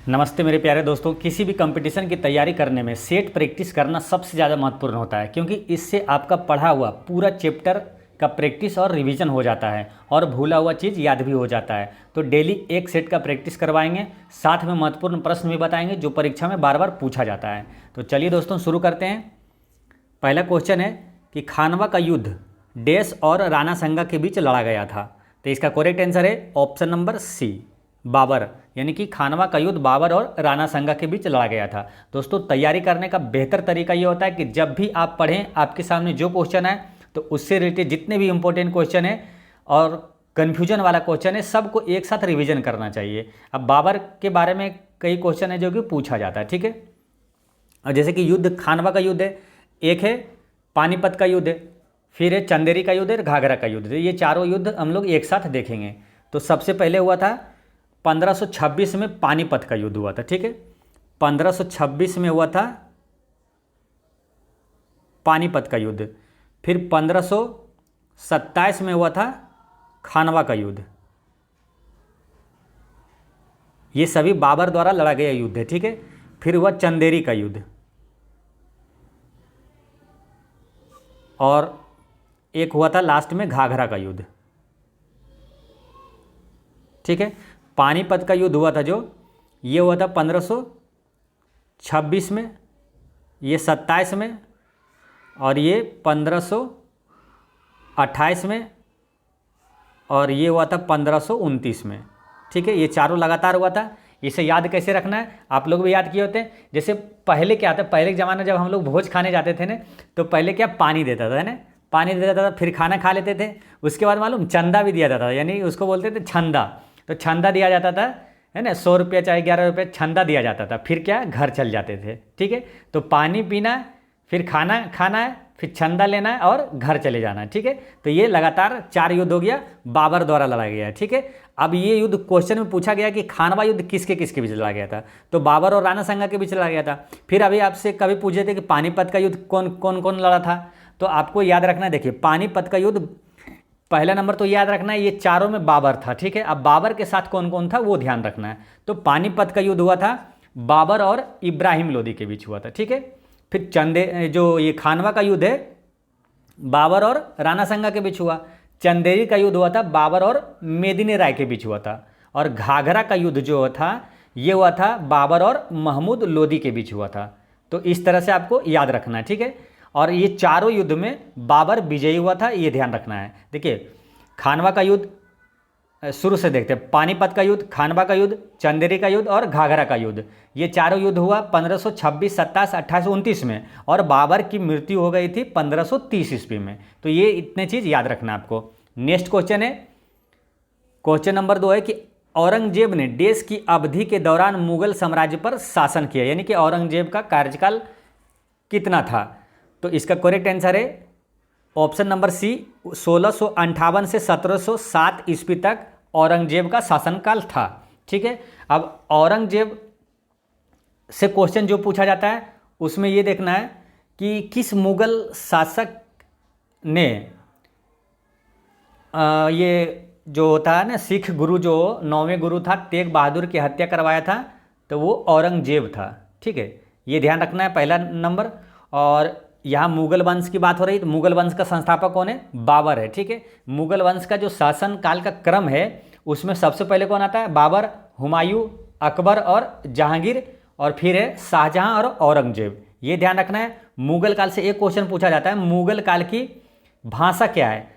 नमस्ते मेरे प्यारे दोस्तों। किसी भी कंपटीशन की तैयारी करने में सेट प्रैक्टिस करना सबसे ज़्यादा महत्वपूर्ण होता है, क्योंकि इससे आपका पढ़ा हुआ पूरा चैप्टर का प्रैक्टिस और रिवीजन हो जाता है और भूला हुआ चीज़ याद भी हो जाता है। तो डेली एक सेट का प्रैक्टिस करवाएंगे, साथ में महत्वपूर्ण प्रश्न भी बताएंगे जो परीक्षा में बार बार पूछा जाता है। तो चलिए दोस्तों शुरू करते हैं। पहला क्वेश्चन है कि खानवा का युद्ध डैश और राणा संगा के बीच लड़ा गया था। तो इसका करेक्ट आंसर है ऑप्शन नंबर सी, बाबर। यानी कि खानवा का युद्ध बाबर और राणा संगा के बीच लड़ा गया था। दोस्तों तैयारी करने का बेहतर तरीका ये होता है कि जब भी आप पढ़ें, आपके सामने जो क्वेश्चन है तो उससे रिलेटेड जितने भी इंपॉर्टेंट क्वेश्चन है और कन्फ्यूजन वाला क्वेश्चन है सबको एक साथ रिवीजन करना चाहिए। अब बाबर के बारे में कई क्वेश्चन है जो कि पूछा जाता है, ठीक है। और जैसे कि युद्ध खानवा का युद्ध है, एक है पानीपत का युद्ध है, फिर है चंदेरी का युद्ध है, घाघरा का युद्ध है। ये चारों युद्ध हम लोग एक साथ देखेंगे। तो सबसे पहले हुआ था 1526 में पानीपत का युद्ध हुआ था, ठीक है। 1526 में हुआ था पानीपत का युद्ध। फिर 1527 में हुआ था खानवा का युद्ध। ये सभी बाबर द्वारा लड़ा गया युद्ध है, ठीक है। फिर हुआ चंदेरी का युद्ध और एक हुआ था लास्ट में घाघरा का युद्ध, ठीक है। पानीपत का युद्ध हुआ था जो ये हुआ था 1526 में, ये 27 में और ये 1528 में और ये हुआ था 1529 में, ठीक है। ये चारों लगातार हुआ था। इसे याद कैसे रखना है, आप लोग भी याद किए होते हैं। जैसे पहले क्या था, पहले के ज़माने जब हम लोग भोज खाने जाते थे ना, तो पहले क्या पानी देता था ना, पानी देता था, फिर खाना खा लेते थे। उसके बाद मालूम चंदा भी दिया जाता था, यानी उसको बोलते थे छंदा। तो छंदा दिया जाता था, है ना, 100 रुपया चाहे 11 रुपये छंदा दिया जाता था। फिर क्या घर चल जाते थे, ठीक है। तो पानी पीना, फिर खाना खाना है, फिर छंदा लेना है और घर चले जाना है, ठीक है। तो ये लगातार 4 युद्ध हो गया, बाबर द्वारा लड़ा गया है, ठीक है। अब ये युद्ध क्वेश्चन में पूछा गया कि खानवा युद्ध किसके किसके बीच लड़ा गया था, तो बाबर और राणा संगा के बीच लड़ा गया था। फिर अभी आपसे कभी पूछे थे कि पानीपत का युद्ध कौन कौन कौन लड़ा था, तो आपको याद रखना है। देखिए पानीपत का युद्ध पहला नंबर तो याद रखना है, ये चारों में बाबर था, ठीक है। अब बाबर के साथ कौन कौन था वो ध्यान रखना है। तो पानीपत का युद्ध हुआ था बाबर और इब्राहिम लोदी के बीच हुआ था, ठीक है। फिर जो ये खानवा का युद्ध है बाबर और राणा संगा के बीच हुआ। चंदेरी का युद्ध हुआ था बाबर और मेदिनी राय के बीच हुआ था। और घाघरा का युद्ध जो था ये हुआ था बाबर और महमूद लोदी के बीच हुआ था। तो इस तरह से आपको याद रखना है, ठीक है। और ये चारों युद्ध में बाबर विजयी हुआ था, ये ध्यान रखना है। देखिए खानवा का युद्ध शुरू से देखते हैं। पानीपत का युद्ध, खानवा का युद्ध, चंदेरी का युद्ध और घाघरा का युद्ध, ये चारों युद्ध हुआ 1526, 27, 28, 29 में। और बाबर की मृत्यु हो गई थी 1530 ईस्वी में। तो ये इतने चीज़ याद रखना आपको। नेक्स्ट क्वेश्चन है, क्वेश्चन नंबर 2 है कि औरंगजेब ने देश की अवधि के दौरान मुगल साम्राज्य पर शासन किया, यानी कि औरंगजेब का कार्यकाल कितना था। तो इसका करेक्ट आंसर है ऑप्शन नंबर सी, 1658 से 1707 ईस्वी तक औरंगजेब का शासनकाल था, ठीक है। अब औरंगजेब से क्वेश्चन जो पूछा जाता है उसमें ये देखना है कि किस मुगल शासक ने ये जो होता है ना सिख गुरु, जो 9वें गुरु था तेग बहादुर की हत्या करवाया था, तो वो औरंगजेब था, ठीक है। ये ध्यान रखना है पहला नंबर। और यहाँ मुगल वंश की बात हो रही, तो मुगल वंश का संस्थापक कौन है, बाबर है, ठीक है। मुगल वंश का जो शासन काल का क्रम है उसमें सबसे पहले कौन आता है, बाबर, हुमायूं, अकबर और जहांगीर, और फिर है शाहजहां और औरंगजेब। ये ध्यान रखना है। मुगल काल से एक क्वेश्चन पूछा जाता है, मुगल काल की भाषा क्या है,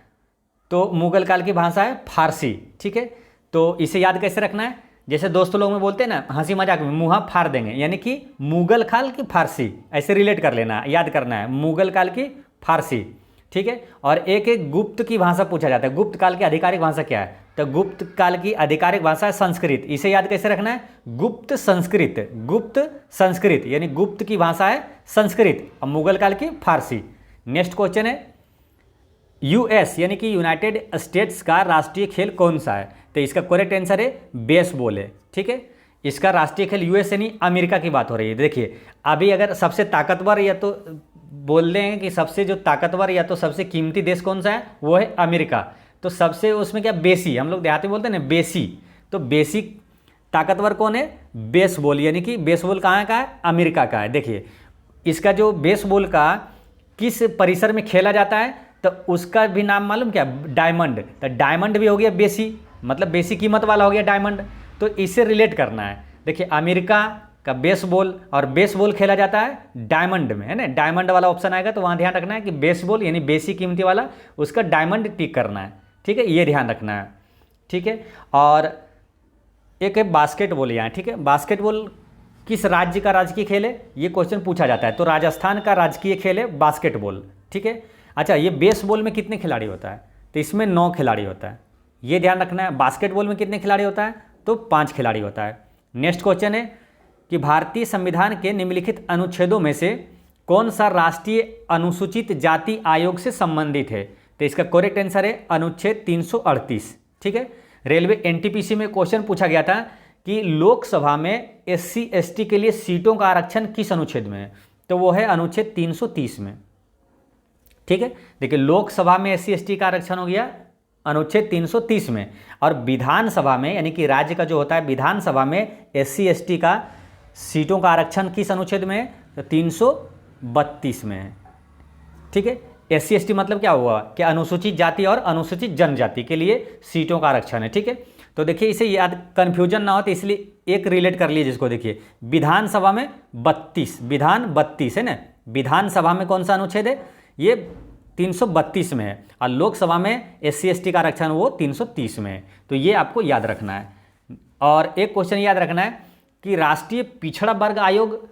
तो मुगल काल की भाषा है फारसी, ठीक है। तो इसे याद कैसे रखना है, जैसे दोस्तों लोग में बोलते हैं ना हंसी मजाक में, मुँह फाड़ देंगे, यानी कि मुगल काल की फारसी, ऐसे रिलेट कर लेना, याद करना है मुगल काल की फारसी, ठीक है। और एक गुप्त की भाषा पूछा जाता है, गुप्त काल की आधिकारिक भाषा क्या है, तो गुप्त काल की आधिकारिक भाषा है संस्कृत। इसे याद कैसे रखना है, गुप्त संस्कृत, गुप्त संस्कृत, यानी गुप्त की भाषा है संस्कृत और मुगल काल की फारसी। नेक्स्ट क्वेश्चन है यूएस यानी कि यूनाइटेड स्टेट्स का राष्ट्रीय खेल कौन सा है, तो इसका करेक्ट आंसर है बेसबॉल है, ठीक है। इसका राष्ट्रीय खेल यूएस यानी अमेरिका की बात हो रही है। देखिए अभी अगर सबसे ताकतवर या तो बोल रहे हैं कि सबसे जो ताकतवर या तो सबसे कीमती देश कौन सा है, वो है अमेरिका। तो सबसे उसमें क्या बेसी, हम लोग देहाती बोलते हैं ना बेसी, तो बेसी ताकतवर कौन है? बेसबॉल, यानी कि बेसबॉल कहाँ का है? अमेरिका का है। देखिए इसका जो बेसबॉल का किस परिसर में खेला जाता है, तो उसका भी नाम मालूम क्या? डायमंड। तो डायमंड भी हो गया बेसी, मतलब बेसी कीमत वाला हो गया डायमंड। तो इससे रिलेट करना है। देखिए अमेरिका का बेसबॉल, और बेसबॉल खेला जाता है डायमंड में, है ना, डायमंड वाला ऑप्शन आएगा। तो वहाँ ध्यान रखना है कि बेसबॉल यानी बेसी कीमती वाला, उसका डायमंड टिक करना है। ठीक है, ये ध्यान रखना है। ठीक है, और एक है बास्केटबॉल यहाँ। ठीक है, बास्केटबॉल किस राज्य का राजकीय खेल है? ये क्वेश्चन पूछा जाता है। तो राजस्थान का राजकीय खेल है बास्केटबॉल। ठीक है, अच्छा ये बेसबॉल में कितने खिलाड़ी होता है? तो इसमें 9 खिलाड़ी होता है, ये ध्यान रखना है। बास्केटबॉल में कितने खिलाड़ी होता है? तो 5 खिलाड़ी होता है। नेक्स्ट क्वेश्चन है कि भारतीय संविधान के निम्नलिखित अनुच्छेदों में से कौन सा राष्ट्रीय अनुसूचित जाति आयोग से संबंधित है? तो इसका करेक्ट आंसर है अनुच्छेद 338। ठीक है, रेलवे एनटीपीसी में क्वेश्चन पूछा गया था कि लोकसभा में एससी एसटी के लिए सीटों का आरक्षण किस अनुच्छेद में है? तो वो है अनुच्छेद 330 में। ठीक है, देखिए लोकसभा में एससी एसटी का आरक्षण हो गया अनुच्छेद 330 में, और विधानसभा में यानी कि राज्य का जो होता है विधानसभा में एससी एसटी का सीटों का आरक्षण किस अनुच्छेद में है? तो 332 में है। ठीक है, एससी एसटी मतलब क्या हुआ कि अनुसूचित जाति और अनुसूचित जनजाति के लिए सीटों का आरक्षण है। ठीक है, तो देखिए इसे याद कन्फ्यूजन ना हो तो इसलिए एक रिलेट कर लीजिए जिसको। देखिए विधानसभा में 32, विधान 32 है ना, विधानसभा में कौन सा अनुच्छेद है? ये 332 में है, और लोकसभा में एससी एसटी का आरक्षण वो 330 में है। तो ये आपको याद रखना है। और एक क्वेश्चन याद रखना है कि राष्ट्रीय पिछड़ा वर्ग आयोग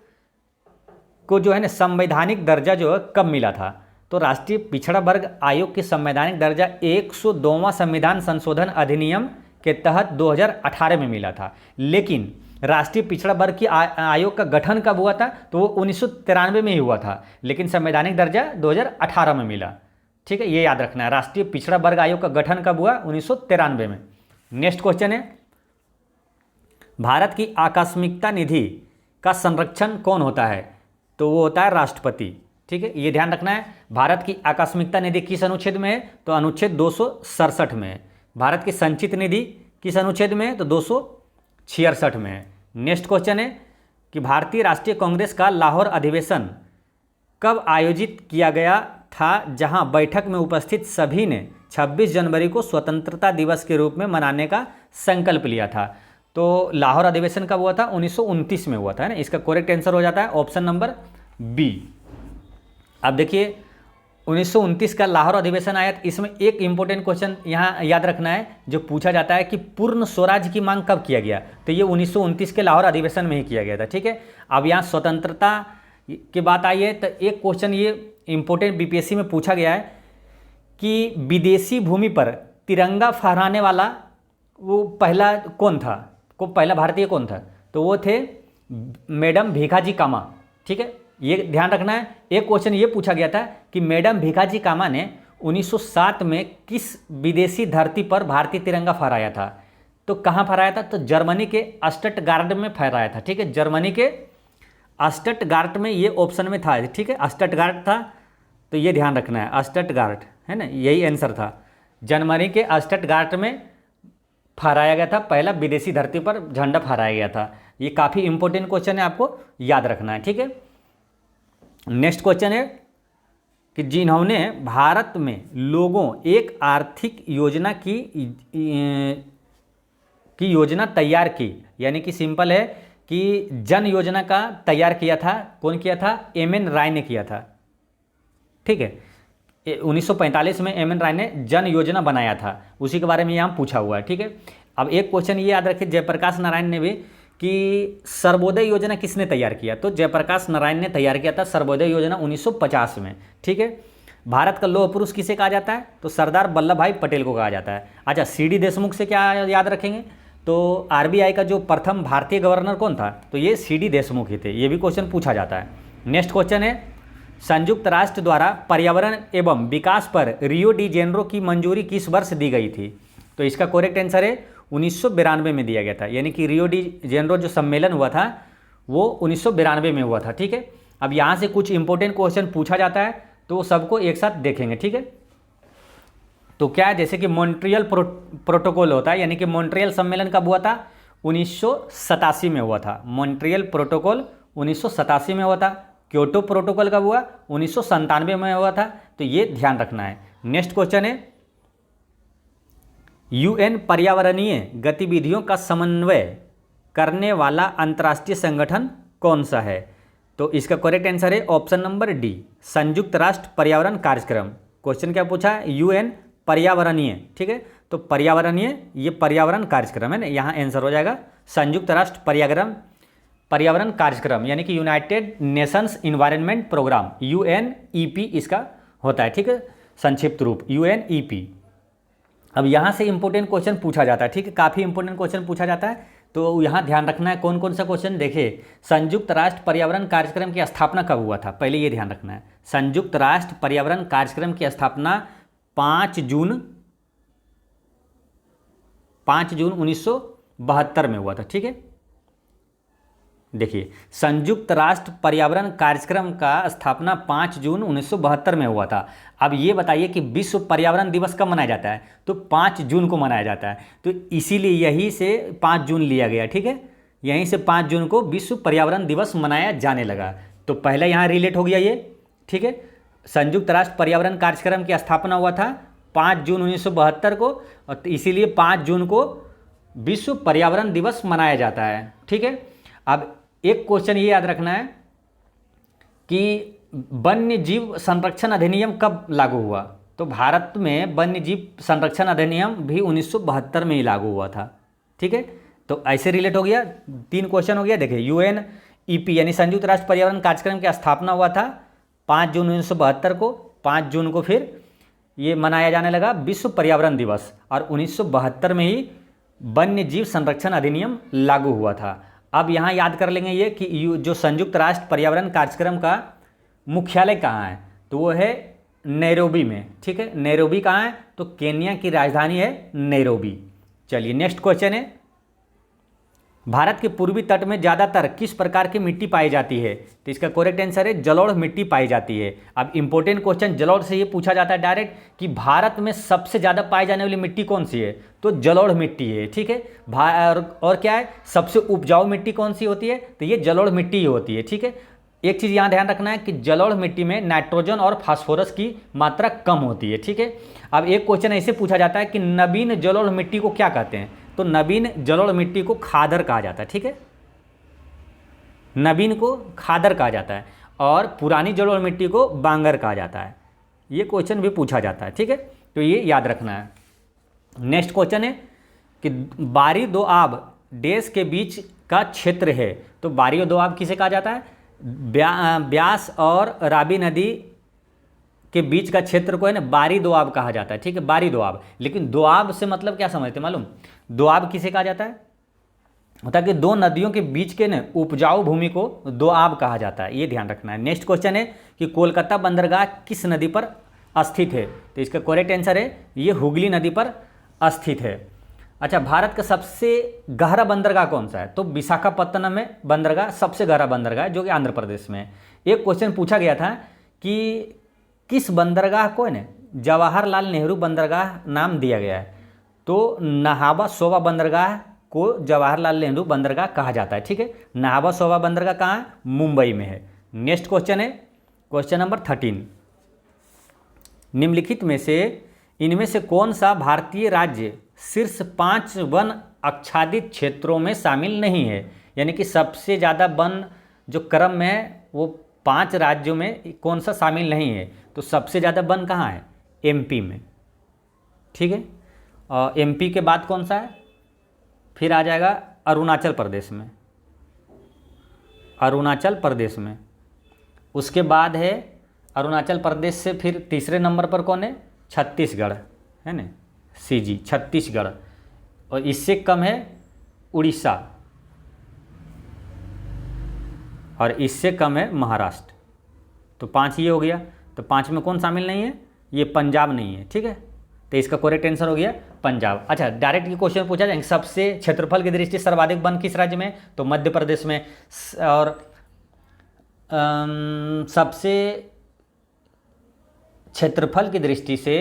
को जो है ना संवैधानिक दर्जा जो है कब मिला था? तो राष्ट्रीय पिछड़ा वर्ग आयोग के संवैधानिक दर्जा 102वां संविधान संशोधन अधिनियम के तहत 2018 में मिला था। लेकिन राष्ट्रीय पिछड़ा वर्ग की आयोग का गठन कब हुआ था? तो वो 1993 में ही हुआ था, लेकिन संवैधानिक दर्जा 2018 में मिला। ठीक है, ये याद रखना है। राष्ट्रीय पिछड़ा वर्ग आयोग का गठन कब हुआ? 1993 में। नेक्स्ट क्वेश्चन है भारत की आकस्मिकता निधि का संरक्षण कौन होता है? तो वो होता है राष्ट्रपति। ठीक है, ये ध्यान रखना है। भारत की आकस्मिकता निधि किस अनुच्छेद में है? तो अनुच्छेद 267 में है। भारत की संचित निधि किस अनुच्छेद में है? तो 266 में है। नेक्स्ट क्वेश्चन है कि भारतीय राष्ट्रीय कांग्रेस का लाहौर अधिवेशन कब आयोजित किया गया था, जहां बैठक में उपस्थित सभी ने 26 जनवरी को स्वतंत्रता दिवस के रूप में मनाने का संकल्प लिया था? तो लाहौर अधिवेशन कब हुआ था? 1929 में हुआ था, है ना। इसका करेक्ट आंसर हो जाता है ऑप्शन नंबर बी। अब देखिए 1929 का लाहौर अधिवेशन आया। इसमें एक इंपॉर्टेंट क्वेश्चन यहाँ याद रखना है जो पूछा जाता है कि पूर्ण स्वराज की मांग कब किया गया? तो ये 1929 के लाहौर अधिवेशन में ही किया गया था। ठीक है, अब यहाँ स्वतंत्रता की बात आई है तो एक क्वेश्चन ये इंपॉर्टेंट बीपीएससी में पूछा गया है कि विदेशी भूमि पर तिरंगा फहराने वाला वो पहला कौन था? को पहला भारतीय कौन था? तो वो थे मैडम भीखाजी कामा। ठीक है, ये ध्यान रखना है। एक क्वेश्चन ये पूछा गया था कि मैडम भीखाजी कामा ने 1907 में किस विदेशी धरती पर भारतीय तिरंगा फहराया था? तो कहाँ फहराया था? तो जर्मनी के स्टटगार्ट में फहराया था। ठीक है, जर्मनी के स्टटगार्ट में ये ऑप्शन में था। ठीक है, स्टटगार्ट था, तो ये ध्यान रखना है, स्टटगार्ट है ना, यही आंसर था। जर्मनी के स्टटगार्ट में फहराया गया था, पहला विदेशी धरती पर झंडा फहराया गया था। ये काफ़ी इंपॉर्टेंट क्वेश्चन है, आपको याद रखना है। ठीक है, नेक्स्ट क्वेश्चन है कि जिन्होंने भारत में लोगों एक आर्थिक योजना की योजना तैयार की, यानी कि सिंपल है कि जन योजना का तैयार किया था, कौन किया था? एम.एन. राय ने किया था। ठीक है, 1945 में एम.एन. राय ने जन योजना बनाया था, उसी के बारे में यहाँ पूछा हुआ है। ठीक है, अब एक क्वेश्चन ये याद रखिए जयप्रकाश नारायण ने भी कि सर्वोदय योजना किसने तैयार किया? तो जयप्रकाश नारायण ने तैयार किया था सर्वोदय योजना 1950 में। ठीक है, भारत का लौह पुरुष किसे कहा जाता है? तो सरदार वल्लभ भाई पटेल को कहा जाता है। अच्छा, सी.डी. देशमुख से क्या याद रखेंगे? तो आरबीआई का जो प्रथम भारतीय गवर्नर कौन था? तो ये सी.डी. देशमुख ही थे। ये भी क्वेश्चन पूछा जाता है। नेक्स्ट क्वेश्चन है संयुक्त राष्ट्र द्वारा पर्यावरण एवं विकास पर रियो डी जेनेरो की मंजूरी किस वर्ष दी गई थी? तो इसका करेक्ट आंसर है 1992 में दिया गया था, यानी कि रियो डी जेनेरो जो सम्मेलन हुआ था वो 1992 में हुआ था। ठीक है, अब यहाँ से कुछ इंपॉर्टेंट क्वेश्चन पूछा जाता है तो सबको एक साथ देखेंगे। ठीक है, तो क्या है, जैसे कि मॉन्ट्रियल प्रोटोकॉल होता है, यानी कि मॉन्ट्रियल सम्मेलन कब हुआ था? 1987 में हुआ था। मॉन्ट्रियल प्रोटोकॉल 1987 में हुआ था। क्योटो प्रोटोकॉल कब हुआ? 1997 में हुआ था। तो ये ध्यान रखना है। नेक्स्ट क्वेश्चन है, यूएन पर्यावरणीय गतिविधियों का समन्वय करने वाला अंतर्राष्ट्रीय संगठन कौन सा है? तो इसका करेक्ट आंसर है ऑप्शन नंबर डी, संयुक्त राष्ट्र पर्यावरण कार्यक्रम। क्वेश्चन क्या पूछा है? यूएन पर्यावरणीय, ठीक है, तो पर्यावरणीय ये पर्यावरण कार्यक्रम है ना, यहाँ आंसर हो जाएगा संयुक्त राष्ट्र पर्यावरण कार्यक्रम, यानी कि United Nations environment programme, UNEP इसका होता है, ठीक है, संक्षिप्त रूप यूएनईपी। अब यहाँ से इंपॉर्टेंट क्वेश्चन पूछा जाता है, ठीक है, काफ़ी इंपॉर्टेंट क्वेश्चन पूछा जाता है। तो यहाँ ध्यान रखना है कौन कौन सा क्वेश्चन। देखिए, संयुक्त राष्ट्र पर्यावरण कार्यक्रम की स्थापना कब हुआ था? पहले ये ध्यान रखना है। संयुक्त राष्ट्र पर्यावरण कार्यक्रम की स्थापना 5 जून 1972 में हुआ था, ठीक है। देखिए, संयुक्त राष्ट्र पर्यावरण कार्यक्रम का स्थापना 5 जून 1972 में हुआ था। अब ये बताइए कि विश्व पर्यावरण दिवस कब मनाया जाता है? तो 5 जून को मनाया जाता है। तो इसीलिए यहीं से 5 जून लिया गया, ठीक है, यहीं से 5 जून को विश्व पर्यावरण दिवस मनाया जाने लगा। तो पहले यहाँ रिलेट हो गया ये, ठीक है। संयुक्त राष्ट्र पर्यावरण कार्यक्रम की स्थापना हुआ था 5 जून 1972 को, और इसीलिए 5 जून को विश्व पर्यावरण दिवस मनाया जाता है, ठीक है। अब एक क्वेश्चन ये याद रखना है कि वन्य जीव संरक्षण अधिनियम कब लागू हुआ? तो भारत में वन्य जीव संरक्षण अधिनियम भी 1972 में ही लागू हुआ था, ठीक है। तो ऐसे रिलेट हो गया, 3 क्वेश्चन हो गया। देखिए, यूएनईपी यानी संयुक्त राष्ट्र पर्यावरण कार्यक्रम की स्थापना हुआ था 5 जून 1972 को, 5 जून को फिर ये मनाया जाने लगा विश्व पर्यावरण दिवस, और 1972 में ही वन्य जीव संरक्षण अधिनियम लागू हुआ था। अब यहाँ याद कर लेंगे ये कि जो संयुक्त राष्ट्र पर्यावरण कार्यक्रम का मुख्यालय कहाँ है? तो वो है नैरोबी में, ठीक है। नैरोबी कहाँ है? तो केन्या की राजधानी है नैरोबी। चलिए, नेक्स्ट क्वेश्चन है, भारत के पूर्वी तट में ज़्यादातर किस प्रकार की मिट्टी पाई जाती है? तो इसका करेक्ट आंसर है जलोढ़ मिट्टी पाई जाती है। अब इंपॉर्टेंट क्वेश्चन जलोढ़ से ये पूछा जाता है डायरेक्ट कि भारत में सबसे ज़्यादा पाई जाने वाली मिट्टी कौन सी है? तो जलोढ़ मिट्टी है, ठीक है। और क्या है, सबसे उपजाऊ मिट्टी कौन सी होती है? तो ये जलोढ़ मिट्टी ही होती है, ठीक है। एक चीज़ यहाँ ध्यान रखना है कि जलोढ़ मिट्टी में नाइट्रोजन और फास्फोरस की मात्रा कम होती है, ठीक है। अब एक क्वेश्चन ऐसे पूछा जाता है कि नवीन जलोढ़ मिट्टी को क्या कहते हैं? तो नवीन जलोढ़ मिट्टी को खादर कहा जाता है, ठीक है, नवीन को खादर कहा जाता है, और पुरानी जलोढ़ मिट्टी को बांगर कहा जाता है। ये क्वेश्चन भी पूछा जाता है, ठीक है, तो ये याद रखना है। नेक्स्ट क्वेश्चन है कि बारी दोआब देश के बीच का क्षेत्र है। तो बारी और दोआब किसे कहा जाता है? ब्यास और रावी नदी के बीच का क्षेत्र को है ना बारी दोआब कहा जाता है, ठीक है, बारी दोआब। लेकिन दोआब से मतलब क्या समझते मालूम? दोआब किसे कहा जाता है? होता है कि दो नदियों के बीच के ना उपजाऊ भूमि को दोआब कहा जाता है, ये ध्यान रखना है। नेक्स्ट क्वेश्चन है कि कोलकाता बंदरगाह किस नदी पर स्थित है? तो इसका करेक्ट आंसर है ये हुगली नदी पर स्थित है। अच्छा, भारत का सबसे गहरा बंदरगाह कौन सा है? तो विशाखापत्तनम में बंदरगाह सबसे गहरा बंदरगाह है, जो कि आंध्र प्रदेश में है। एक क्वेश्चन पूछा गया था कि किस बंदरगाह को है ना जवाहरलाल नेहरू बंदरगाह नाम दिया गया है? तो नाहवा सोवा बंदरगाह को जवाहरलाल नेहरू बंदरगाह कहा जाता है, ठीक है। नाहवा सोवा बंदरगाह कहाँ है? मुंबई में है। नेक्स्ट क्वेश्चन है क्वेश्चन नंबर 13, निम्नलिखित में से इनमें से कौन सा भारतीय राज्य शीर्ष 5 वन आच्छादित क्षेत्रों में शामिल नहीं है? यानी कि सबसे ज़्यादा वन जो क्रम में है वो 5 राज्यों में कौन सा शामिल नहीं है? तो सबसे ज़्यादा वन कहाँ है? एमपी में, ठीक है। और एमपी के बाद कौन सा है? फिर आ जाएगा अरुणाचल प्रदेश में, अरुणाचल प्रदेश में। उसके बाद है अरुणाचल प्रदेश से फिर तीसरे नंबर पर कौन है? छत्तीसगढ़ है ना, सीजी छत्तीसगढ़। और इससे कम है उड़ीसा, और इससे कम है महाराष्ट्र। तो 5 ये हो गया। तो 5 में कौन शामिल नहीं है? ये पंजाब नहीं है, ठीक है। तो इसका करेक्ट आंसर हो गया पंजाब। अच्छा, डायरेक्ट ये क्वेश्चन पूछा जाएगा सबसे क्षेत्रफल की दृष्टि सर्वाधिक वन किस राज्य में? तो मध्य प्रदेश में। और सबसे क्षेत्रफल की दृष्टि से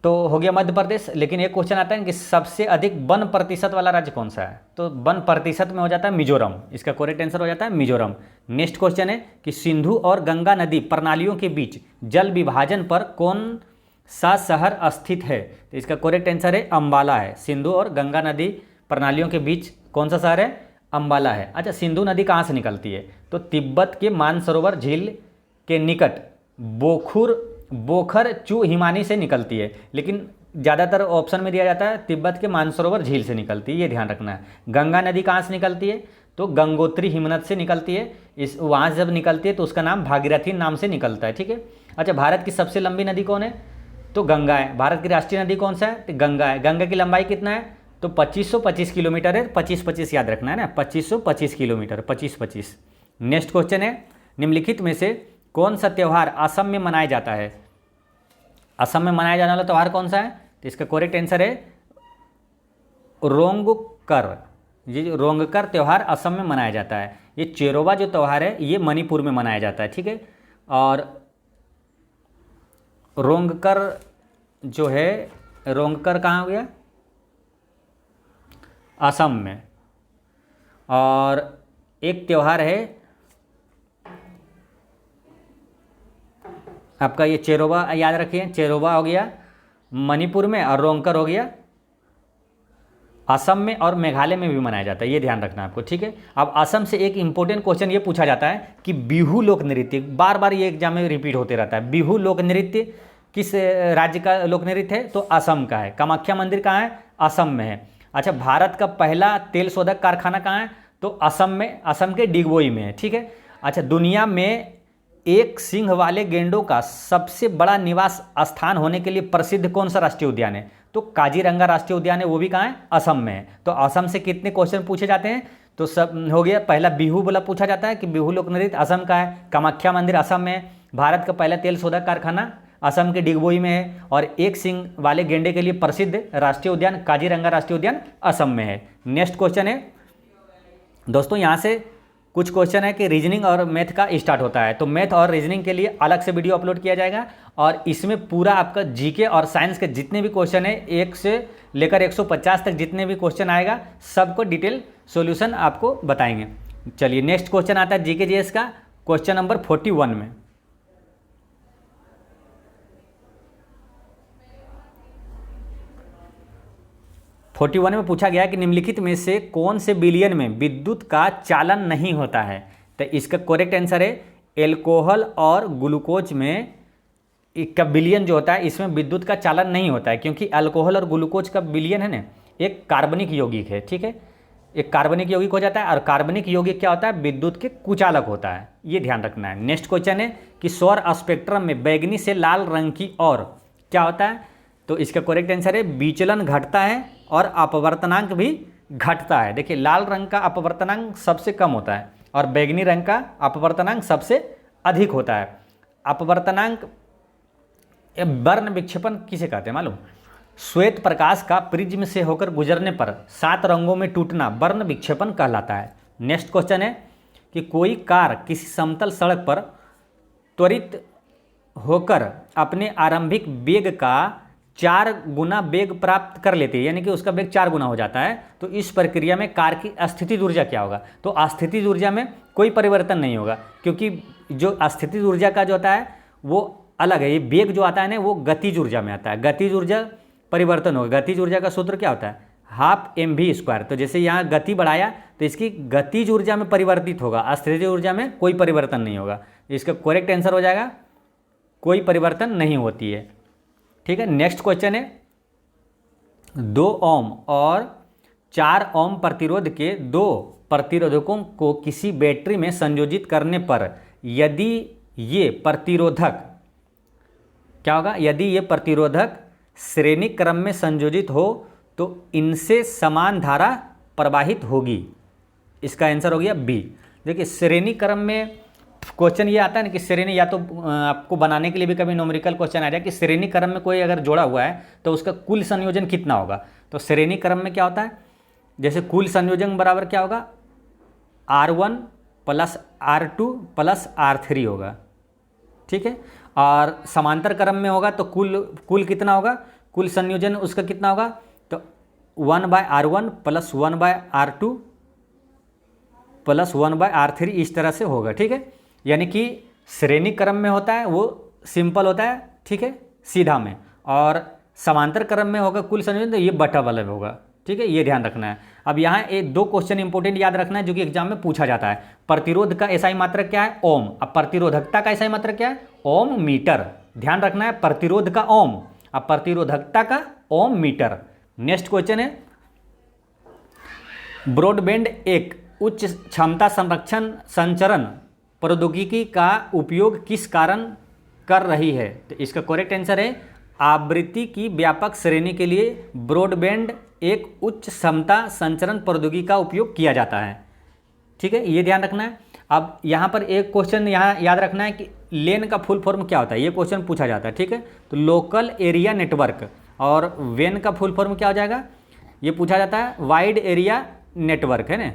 तो हो गया मध्य प्रदेश। लेकिन एक क्वेश्चन आता है कि सबसे अधिक वन प्रतिशत वाला राज्य कौन सा है, तो वन प्रतिशत में हो जाता है मिजोरम, इसका करेक्ट आंसर हो जाता है मिजोरम। नेक्स्ट क्वेश्चन है कि सिंधु और गंगा नदी प्रणालियों के बीच जल विभाजन पर कौन सा शहर स्थित है, तो इसका करेक्ट आंसर है अम्बाला है। सिंधु और गंगा नदी प्रणालियों के बीच कौन सा शहर है, अम्बाला है। अच्छा, सिंधु नदी कहाँ से निकलती है, तो तिब्बत के मानसरोवर झील के निकट बोखर चू हिमानी से निकलती है, लेकिन ज़्यादातर ऑप्शन में दिया जाता है तिब्बत के मानसरोवर झील से निकलती है, ये ध्यान रखना है। गंगा नदी कहाँ से निकलती है, तो गंगोत्री हिमनद से निकलती है। इस वहाँ से जब निकलती है तो उसका नाम भागीरथी नाम से निकलता है, ठीक है। अच्छा, भारत की सबसे लंबी नदी कौन है, तो गंगा है। भारत की राष्ट्रीय नदी कौन सा है, तो गंगा है। गंगा की लंबाई कितना है, तो 2525 किलोमीटर है। 25-25 याद रखना है ना, 2525 किलोमीटर, 25-25। नेक्स्ट क्वेश्चन है, निम्नलिखित में से कौन सा त्यौहार असम में मनाया जाता है, असम में मनाया जाने वाला त्यौहार कौन सा है, तो इसका करेक्ट आंसर है रोंगकर। ये रोंगकर त्यौहार असम में मनाया जाता है। ये चेरोबा जो त्यौहार है ये मणिपुर में मनाया जाता है, ठीक है। और रोंगकर जो है, रोंगकर कहाँ हो गया, असम में। और एक त्यौहार है आपका ये चेरोबा, याद रखिए, चेरोबा हो गया मणिपुर में और रोंगकर हो गया असम में और मेघालय में भी मनाया जाता है, ये ध्यान रखना आपको, ठीक है। अब असम से एक इंपॉर्टेंट क्वेश्चन ये पूछा जाता है कि बिहू लोक नृत्य, बार बार ये एग्जाम में रिपीट होते रहता है। बिहू लोक नृत्य किस राज्य का लोक नृत्य है, तो असम का है। कामाख्या मंदिर कहाँ है, असम में है। अच्छा, भारत का पहला तेल शोधक कारखाना कहाँ है, तो असम में, असम के डिगबोई में है, ठीक है। अच्छा, दुनिया में एक सिंह वाले गेंडों का सबसे बड़ा निवास स्थान होने के लिए प्रसिद्ध कौन सा राष्ट्रीय उद्यान है, तो काजीरंगा राष्ट्रीय उद्यान है, वो भी कहाँ है, असम में है। तो असम से कितने क्वेश्चन पूछे जाते हैं, तो सब हो गया। पहला बिहू बोला पूछा जाता है कि बिहू लोक नृत्य असम का है, कामाख्या मंदिर असम में है, भारत का पहला तेल शोधक कारखाना असम के डिगबोई में है, और एक सिंह वाले गेंडे के लिए प्रसिद्ध राष्ट्रीय उद्यान काजीरंगा राष्ट्रीय उद्यान असम में है। नेक्स्ट क्वेश्चन है दोस्तों, यहाँ से कुछ क्वेश्चन है कि रीजनिंग और मैथ का स्टार्ट होता है, तो मैथ और रीजनिंग के लिए अलग से वीडियो अपलोड किया जाएगा, और इसमें पूरा आपका जीके और साइंस के जितने भी क्वेश्चन है 1 से लेकर 150 तक जितने भी क्वेश्चन आएगा सबको डिटेल सॉल्यूशन आपको बताएंगे। चलिए, नेक्स्ट क्वेश्चन आता है जीके जीएस का, क्वेश्चन नंबर 41 में। फोर्टी वन में पूछा गया कि निम्नलिखित में से कौन से विलयन में विद्युत का चालन नहीं होता है, तो इसका करेक्ट आंसर है एल्कोहल और ग्लूकोज में का विलयन जो होता है इसमें विद्युत का चालन नहीं होता है, क्योंकि अल्कोहल और ग्लूकोज का विलयन है ना, एक कार्बनिक यौगिक है, ठीक है। एक कार्बनिक यौगिक हो जाता है, और कार्बनिक यौगिक क्या होता है, विद्युत के कुचालक होता है, ये ध्यान रखना है। नेक्स्ट क्वेश्चन है कि सौर स्पेक्ट्रम में बैगनी से लाल रंग की और क्या होता है, तो इसका करेक्ट आंसर है विचलन घटता है और अपवर्तनांक भी घटता है। देखिए, लाल रंग का अपवर्तनांक सबसे कम होता है और बैगनी रंग का अपवर्तनांक सबसे अधिक होता है। अपवर्तनांक वर्ण विक्षेपण किसे कहते हैं मालूम, श्वेत प्रकाश का प्रिज्म से होकर गुजरने पर 7 रंगों में टूटना वर्ण विक्षेपण कहलाता है। नेक्स्ट क्वेश्चन है कि कोई कार किसी समतल सड़क पर त्वरित होकर अपने आरंभिक वेग का 4 गुना वेग प्राप्त कर लेती है, यानी कि उसका वेग 4 गुना हो जाता है, तो इस प्रक्रिया में कार की स्थितिज ऊर्जा क्या होगा, तो स्थितिज ऊर्जा में कोई परिवर्तन नहीं होगा, क्योंकि जो स्थितिज ऊर्जा का जो होता है वो अलग है। ये वेग जो आता है ना वो गतिज ऊर्जा में आता है, गतिज ऊर्जा परिवर्तन होगा। गतिज ऊर्जा का सूत्र क्या होता है, हाफ mv²। तो जैसे यहाँ गति बढ़ाया तो इसकी गतिज ऊर्जा में परिवर्तित होगा, स्थितिज ऊर्जा में कोई परिवर्तन नहीं होगा। इसका करेक्ट आंसर हो जाएगा कोई परिवर्तन नहीं होती है, ठीक है। नेक्स्ट क्वेश्चन है 2 ओम और 4 ओम प्रतिरोध के 2 प्रतिरोधकों को किसी बैटरी में संयोजित करने पर यदि ये प्रतिरोधक क्या होगा, यदि ये प्रतिरोधक श्रेणी क्रम में संयोजित हो तो इनसे समान धारा प्रवाहित होगी। इसका आंसर हो गया बी। देखिए, श्रेणी क्रम में क्वेश्चन ये आता है ना कि श्रेणी, या तो आपको बनाने के लिए भी कभी न्यूमेरिकल क्वेश्चन आ जाए कि श्रेणी क्रम में कोई अगर जोड़ा हुआ है तो उसका कुल संयोजन कितना होगा। तो श्रेणी क्रम में क्या होता है, जैसे कुल संयोजन बराबर क्या होगा, R1 + R2 + R3 होगा, ठीक है। और समांतर क्रम में होगा तो कुल कितना होगा, कुल संयोजन उसका कितना होगा, तो 1/R1 plus 1/R2 plus 1/R3 इस तरह से होगा। ठीक है, यानी कि श्रेणी क्रम में होता है वो सिंपल होता है, ठीक है, सीधा में, और समांतर क्रम में होगा कुल संयोजन तो ये बटा वाला में होगा। ठीक है, ये ध्यान रखना है। अब यहाँ एक 2 क्वेश्चन इंपॉर्टेंट याद रखना है जो कि एग्जाम में पूछा जाता है। प्रतिरोध का एसआई मात्रक क्या है, ओम। अब प्रतिरोधकता का एसआई मात्रक क्या है, ओम मीटर। ध्यान रखना है, प्रतिरोध का ओम, अब प्रतिरोधकता का ओम मीटर। नेक्स्ट क्वेश्चन है, ब्रॉडबैंड एक उच्च क्षमता संरक्षण संचरण प्रौद्योगिकी का उपयोग किस कारण कर रही है। तो इसका करेक्ट आंसर है, आवृत्ति की व्यापक श्रेणी के लिए ब्रॉडबैंड एक उच्च क्षमता संचरण प्रौद्योगिकी का उपयोग किया जाता है। ठीक है, ये ध्यान रखना है। अब यहाँ पर एक क्वेश्चन यहाँ याद रखना है कि लेन का फुल फॉर्म क्या होता है, ये क्वेश्चन पूछा जाता है। ठीक है, तो लोकल एरिया नेटवर्क, और वेन का फुल फॉर्म क्या हो जाएगा, ये पूछा जाता है वाइड एरिया नेटवर्क, है ना।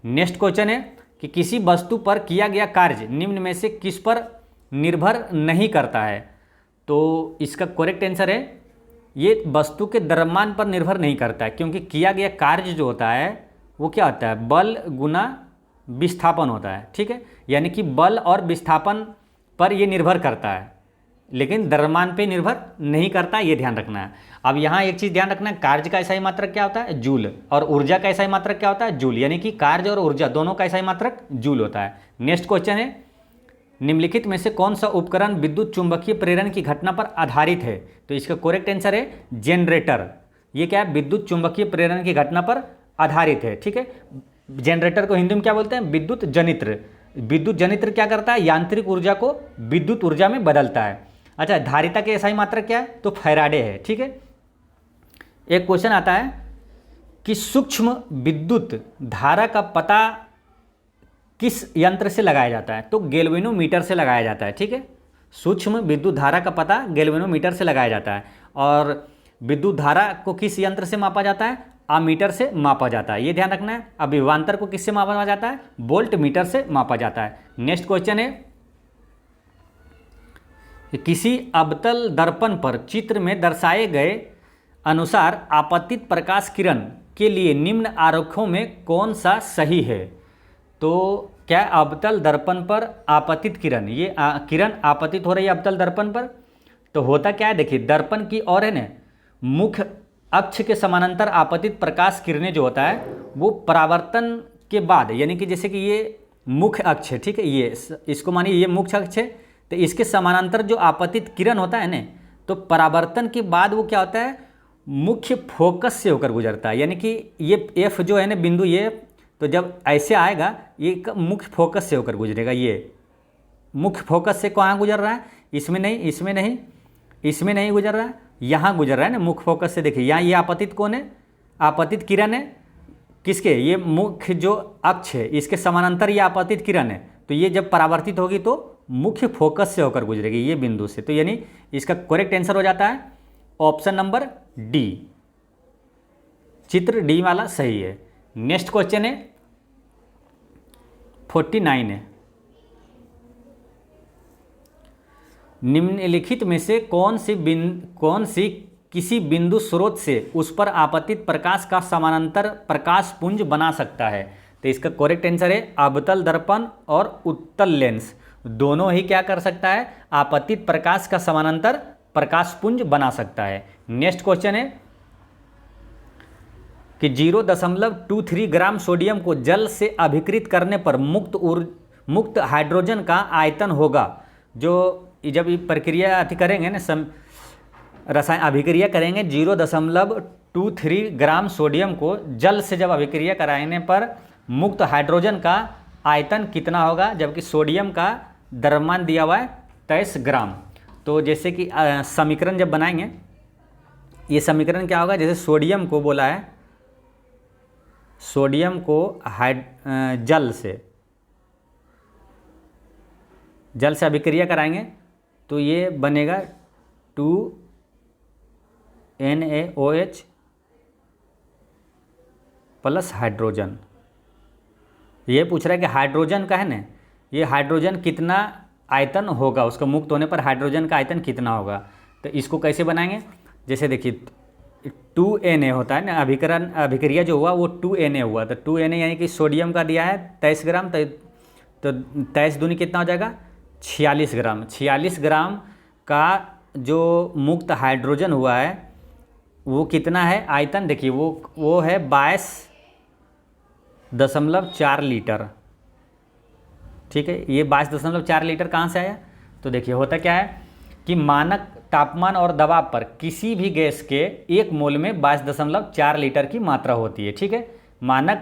नेक्स्ट क्वेश्चन है कि किसी वस्तु पर किया गया कार्य निम्न में से किस पर निर्भर नहीं करता है। तो इसका करेक्ट आंसर है, ये वस्तु के द्रव्यमान पर निर्भर नहीं करता है, क्योंकि किया गया कार्य जो होता है वो क्या होता है, बल गुना विस्थापन होता है। ठीक है, यानी कि बल और विस्थापन पर ये निर्भर करता है, लेकिन द्रव्यमान पे निर्भर नहीं करता, ये ध्यान रखना है। अब यहाँ एक चीज़ ध्यान रखना है, कार्य का एसआई मात्रक क्या होता है, जूल, और ऊर्जा का एसआई मात्रक क्या होता है, जूल, यानी कि कार्य और ऊर्जा दोनों का एसआई मात्रक जूल होता है। नेक्स्ट क्वेश्चन है, निम्नलिखित में से कौन सा उपकरण विद्युत चुंबकीय प्रेरण की घटना पर आधारित है। तो इसका करेक्ट आंसर है जनरेटर। ये क्या है, विद्युत चुंबकीय प्रेरण की घटना पर आधारित है। ठीक है, जनरेटर को हिंदी में क्या बोलते हैं, विद्युत जनित्र। विद्युत जनित्र क्या करता है, यांत्रिक ऊर्जा को विद्युत ऊर्जा में बदलता है। अच्छा, धारिता के एसआई मात्रक क्या है, तो फैराडे है। ठीक है, एक क्वेश्चन आता है कि सूक्ष्म विद्युत धारा का पता किस यंत्र से लगाया जाता है, तो गैल्वेनोमीटर से लगाया जाता है। ठीक है, सूक्ष्म विद्युत धारा का पता गैल्वेनोमीटर से लगाया जाता है, और विद्युत धारा को किस यंत्र से मापा जाता है, आमीटर से मापा जाता है, ये ध्यान रखना है। अब विभवांतर को किससे मापा जाता है, वोल्ट मीटर से मापा जाता है। नेक्स्ट क्वेश्चन है, किसी अवतल दर्पण पर चित्र में दर्शाए गए अनुसार आपतित प्रकाश किरण के लिए निम्न आरेखों में कौन सा सही है। तो क्या अवतल दर्पण पर आपतित किरण, ये किरण आपतित हो रही है अवतल दर्पण पर, तो होता क्या है, देखिए दर्पण की ओर है ना मुख्य अक्ष के समानांतर आपतित प्रकाश किरणें जो होता है वो परावर्तन के बाद, यानी कि जैसे कि ये मुख्य अक्ष है, ठीक है, ये इसको मानिए ये मुख्य अक्ष है, तो इसके समानांतर जो आपतित किरण होता है ना, तो परावर्तन के बाद वो क्या होता है, मुख्य फोकस से होकर गुजरता है। यानी कि ये एफ जो है ना बिंदु, ये तो जब ऐसे आएगा ये मुख्य फोकस से होकर गुजरेगा। ये मुख्य फोकस से कहाँ गुजर रहा है, इसमें नहीं, इसमें नहीं, इसमें नहीं गुजर रहा है, यहाँ गुजर रहा है ना मुख्य फोकस से। देखिए यहाँ ये आपतित कौन है, आपतित किरण है किसके, ये मुख्य जो अक्ष है इसके समानांतर ये आपतित किरण है, तो ये जब परावर्तित होगी तो मुख्य फोकस से होकर गुजरेगी ये बिंदु से। तो यानी इसका करेक्ट आंसर हो जाता है ऑप्शन नंबर डी, चित्र डी वाला सही है। नेक्स्ट क्वेश्चन है 49 है, निम्नलिखित में से कौन सी किसी बिंदु स्रोत से उस पर आपतित प्रकाश का समानांतर प्रकाश पुंज बना सकता है। तो इसका करेक्ट आंसर है अवतल दर्पण और उत्तल लेंस दोनों ही क्या कर सकता है, आपतित प्रकाश का समानांतर प्रकाश पुंज बना सकता है। नेक्स्ट क्वेश्चन है कि 0.23 ग्राम सोडियम को जल से अभिकृत करने पर मुक्त हाइड्रोजन का आयतन होगा। जो जब ये प्रक्रिया अति करेंगे ना, रसायन अभिक्रिया करेंगे 0.23 ग्राम सोडियम को जल से जब अभिक्रिया कराने पर मुक्त हाइड्रोजन का आयतन कितना होगा, जबकि सोडियम का द्रव्यमान दिया हुआ है 23 ग्राम। तो जैसे कि समीकरण जब बनाएंगे, ये समीकरण क्या होगा, जैसे सोडियम को बोला है, सोडियम को जल से अभिक्रिया कराएंगे तो ये बनेगा 2NaOH प्लस हाइड्रोजन। ये पूछ रहा है कि हाइड्रोजन का है ना, ये हाइड्रोजन कितना आयतन होगा, उसका मुक्त होने पर हाइड्रोजन का आयतन कितना होगा। तो इसको कैसे बनाएंगे, जैसे देखिए 2Na होता है ना, अभिक्रिया जो हुआ वो 2Na हुआ, तो 2Na यानी कि सोडियम का दिया है 23 ग्राम, तो 23 दूनी कितना हो जाएगा 46 ग्राम। 46 ग्राम का जो मुक्त हाइड्रोजन हुआ है वो कितना है आयतन, देखिए वो है 22.4 लीटर। ठीक है, ये 22.4 लीटर कहाँ से आया, तो देखिए होता क्या है कि मानक तापमान और दबाव पर किसी भी गैस के 1 मोल में 22.4 लीटर की मात्रा होती है। ठीक है, मानक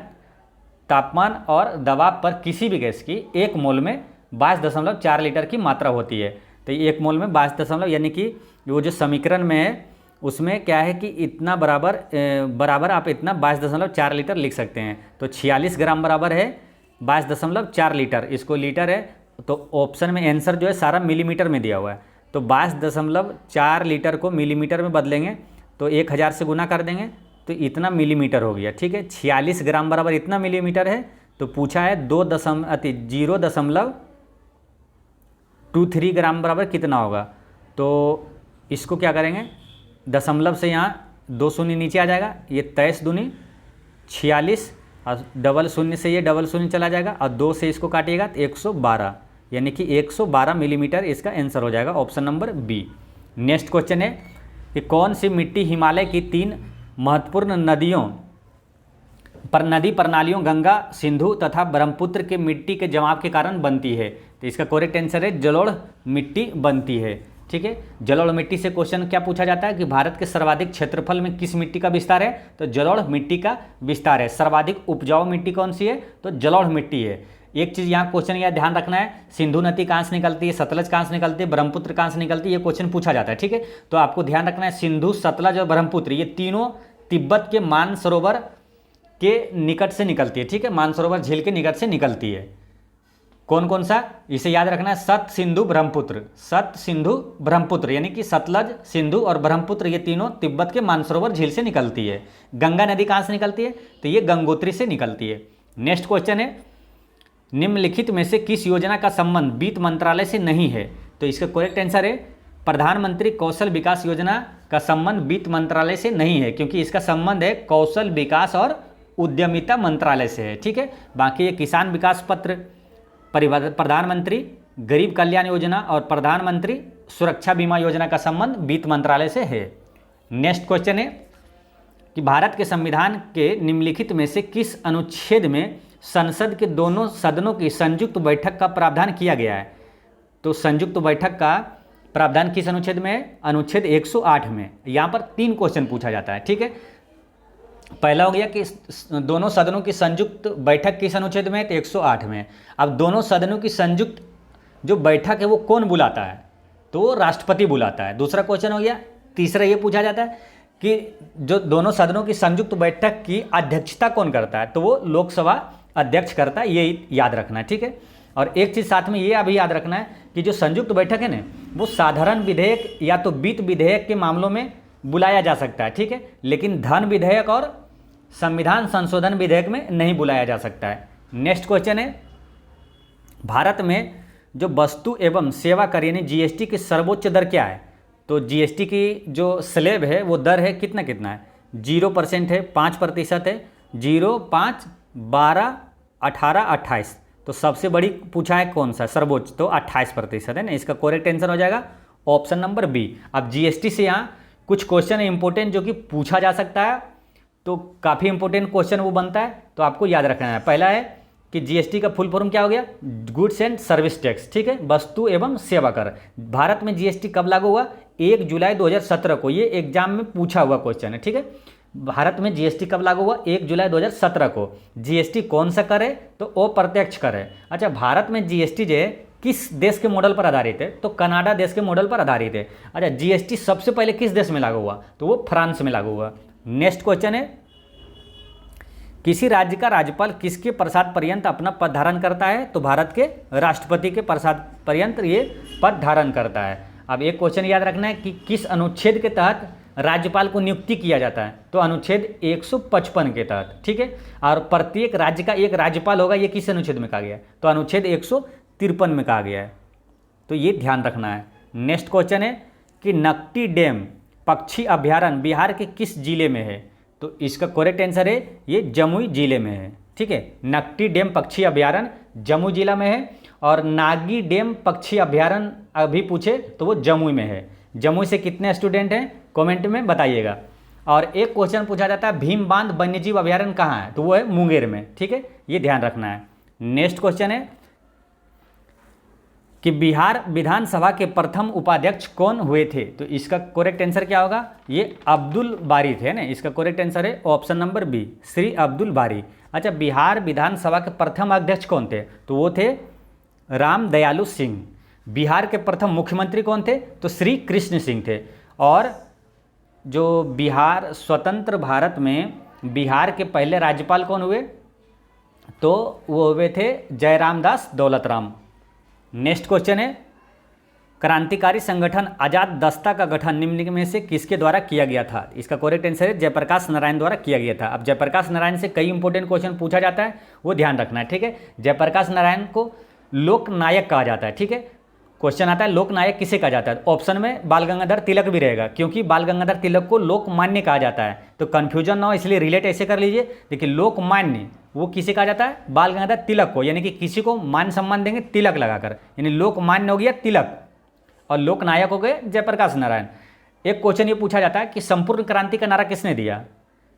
तापमान और दबाव पर किसी भी गैस की 1 मोल में 22.4 लीटर की मात्रा होती है। तो 1 मोल में 22 यानी कि वो जो समीकरण में है उसमें क्या है कि इतना बराबर आप इतना 22.4 लीटर लिख सकते हैं। तो 46 ग्राम बराबर है 22.4 लीटर, इसको लीटर है तो ऑप्शन में आंसर जो है सारा मिलीमीटर में दिया हुआ है। तो 22.4 लीटर को मिलीमीटर में बदलेंगे तो 1000 से गुना कर देंगे तो इतना मिलीमीटर हो गया। ठीक है, 46 ग्राम बराबर इतना मिलीमीटर है। तो पूछा है 0.23 ग्राम बराबर कितना होगा, तो इसको क्या करेंगे, दशमलव से यहाँ 2 शून्य नीचे आ जाएगा, ये 23 दूनी 46 और डबल शून्य से ये डबल शून्य चला जाएगा और 2 से इसको काटिएगा तो 112, यानी कि 112 मिलीमीटर इसका आंसर हो जाएगा, option number B. Next question है कि कौन सी मिट्टी हिमालय की 3 महत्वपूर्ण नदी प्रणालियों गंगा, सिंधु तथा ब्रह्मपुत्र के मिट्टी के जमाव के कारण बनती है, तो इसका करेक्ट आंसर है जलोढ़ मिट्टी बनती है। ठीक है, जलोढ़ मिट्टी से क्वेश्चन क्या पूछा जाता है कि भारत के सर्वाधिक क्षेत्रफल में किस मिट्टी का विस्तार है, तो जलोढ़ मिट्टी का विस्तार है। सर्वाधिक उपजाऊ मिट्टी कौन सी है, तो जलोढ़ मिट्टी है। एक चीज़ यहाँ क्वेश्चन यह ध्यान रखना है, सिंधु नदी कहाँ से निकलती है, सतलज कहाँ से निकलती है, ब्रह्मपुत्र कहाँ से निकलती है, ये क्वेश्चन पूछा जाता है। ठीक है, तो आपको ध्यान रखना है सिंधु, सतलज और ब्रह्मपुत्र ये तीनों तिब्बत के मानसरोवर के निकट से निकलती है। ठीक है, मानसरोवर झील के निकट से निकलती है। कौन कौन सा, इसे याद रखना है, सत सिंधु ब्रह्मपुत्र, सत सिंधु ब्रह्मपुत्र, यानी कि सतलज, सिंधु और ब्रह्मपुत्र ये तीनों तिब्बत के मानसरोवर झील से निकलती है। गंगा नदी कहाँ से निकलती है, तो ये गंगोत्री से निकलती है। नेक्स्ट क्वेश्चन है निम्नलिखित में से किस योजना का संबंध वित्त मंत्रालय से नहीं है, तो इसका करेक्ट आंसर है प्रधानमंत्री कौशल विकास योजना का संबंध वित्त मंत्रालय से नहीं है, क्योंकि इसका संबंध है कौशल विकास और उद्यमिता मंत्रालय से है। ठीक है, बाकी ये किसान विकास पत्र, प्रधानमंत्री गरीब कल्याण योजना और प्रधानमंत्री सुरक्षा बीमा योजना का संबंध वित्त मंत्रालय से है। नेक्स्ट क्वेश्चन है कि भारत के संविधान के निम्नलिखित में से किस अनुच्छेद में संसद के दोनों सदनों की संयुक्त बैठक का प्रावधान किया गया है, तो संयुक्त बैठक का प्रावधान किस अनुच्छेद में है, अनुच्छेद 108 में। यहाँ पर 3 क्वेश्चन पूछा जाता है। ठीक है, पहला हो गया कि दोनों सदनों की संयुक्त बैठक किस अनुच्छेद में है, तो 108 में। अब दोनों सदनों की संयुक्त जो बैठक है वो कौन बुलाता है, तो राष्ट्रपति बुलाता है। दूसरा क्वेश्चन हो गया, तीसरा ये पूछा जाता है कि जो दोनों सदनों की संयुक्त बैठक की अध्यक्षता कौन करता है, तो वो लोकसभा अध्यक्ष करता है, ये याद रखना है। ठीक है, और एक चीज़ साथ में ये अभी याद रखना है कि जो संयुक्त बैठक है ना वो साधारण विधेयक या तो वित्त विधेयक के मामलों में बुलाया जा सकता है। ठीक है, लेकिन धन विधेयक और संविधान संशोधन विधेयक में नहीं बुलाया जा सकता है। नेक्स्ट क्वेश्चन है भारत में जो वस्तु एवं सेवा कर यानी जीएसटी की सर्वोच्च दर क्या है, तो जीएसटी की जो स्लैब है वो दर है कितना है, 0% है, 5% है, 0, 5, 12, 18, 28। तो सबसे बड़ी पूछा है कौन सा सर्वोच्च, तो 28% है ना, इसका करेक्ट आंसर हो जाएगा ऑप्शन नंबर बी। अब जीएसटी से यहाँ कुछ क्वेश्चन है इंपॉर्टेंट जो कि पूछा जा सकता है, तो काफ़ी इंपॉर्टेंट क्वेश्चन वो बनता है, तो आपको याद रखना है। पहला है कि जीएसटी का फुल फॉर्म क्या हो गया, गुड्स एंड सर्विस टैक्स। ठीक है, वस्तु एवं सेवा कर। भारत में जीएसटी कब लागू हुआ, 1 जुलाई 2017 को, ये एग्जाम में पूछा हुआ क्वेश्चन है। ठीक है, भारत में जीएसटी कब लागू हुआ, 1 जुलाई 2017 को। जीएसटी कौन सा कर है, तो अप्रत्यक्ष कर है। अच्छा, भारत में जीएसटी जो है किस देश के मॉडल पर आधारित है, तो कनाडा देश के मॉडल पर आधारित है। अच्छा, जीएसटी सबसे पहले किस देश में लागू हुआ, तो वो फ्रांस में लागू हुआ। नेक्स्ट क्वेश्चन है किसी राज्य का राज्यपाल किसके प्रसाद पर्यंत अपना पद धारण करता है, तो भारत के राष्ट्रपति के प्रसाद पर्यंत ये पद धारण करता है। अब एक क्वेश्चन याद रखना है कि किस अनुच्छेद के तहत राज्यपाल को नियुक्ति किया जाता है, तो अनुच्छेद 155 के तहत। ठीक है, और प्रत्येक राज्य का एक राज्यपाल होगा, ये किस अनुच्छेद में कहा गया है, तो अनुच्छेद 153 में कहा गया है, तो ये ध्यान रखना है। नेक्स्ट क्वेश्चन है कि नकटी डैम पक्षी अभ्यारण्य बिहार के किस जिले में है? तो इसका करेक्ट आंसर है ये जमुई जिले में है। ठीक है, नकटी डैम पक्षी अभ्यारण्य जमुई जिला में है, और नागी डैम पक्षी अभ्यारण्य अभी पूछे तो वो जमुई में है। जमुई से कितने स्टूडेंट हैं कमेंट में बताइएगा। और एक क्वेश्चन पूछा जाता है भीम बांध वन्यजीव अभ्यारण्य कहाँ है? तो वो है मुंगेर में। ठीक है, ये ध्यान रखना है। नेक्स्ट क्वेश्चन है कि बिहार विधानसभा के प्रथम उपाध्यक्ष कौन हुए थे? तो इसका करेक्ट आंसर क्या होगा? ये अब्दुल बारी थे ना। इसका करेक्ट आंसर है option number B, Shri Abdul Bari. अच्छा, बिहार विधानसभा के प्रथम अध्यक्ष कौन थे? तो वो थे राम दयालु सिंह। बिहार के प्रथम मुख्यमंत्री कौन थे? तो श्री कृष्ण सिंह थे। और जो बिहार स्वतंत्र भारत में बिहार के पहले राज्यपाल कौन हुए? तो वो हुए थे जयराम दास दौलतराम। नेक्स्ट क्वेश्चन है क्रांतिकारी संगठन आजाद दस्ता का गठन निम्नलिखित में से किसके द्वारा किया गया था? इसका करेक्ट आंसर है जयप्रकाश नारायण द्वारा किया गया था। अब जयप्रकाश नारायण से कई इंपॉर्टेंट क्वेश्चन पूछा जाता है, वो ध्यान रखना है। ठीक है, जयप्रकाश नारायण को लोकनायक कहा जाता है। ठीक है, क्वेश्चन आता है लोकनायक किसे कहा जाता है? ऑप्शन में बाल गंगाधर तिलक भी रहेगा, क्योंकि बाल गंगाधर तिलक को लोकमान्य कहा जाता है। तो कन्फ्यूजन ना हो इसलिए रिलेट ऐसे कर लीजिए। देखिए, लोकमान्य वो किसे कहा जाता है? बाल गंगाधर तिलक को, यानी कि किसी को मान सम्मान देंगे तिलक लगाकर, यानी लोकमान्य हो गया तिलक, और लोकनायक हो गए जयप्रकाश नारायण। एक क्वेश्चन ये पूछा जाता है कि संपूर्ण क्रांति का नारा किसने दिया?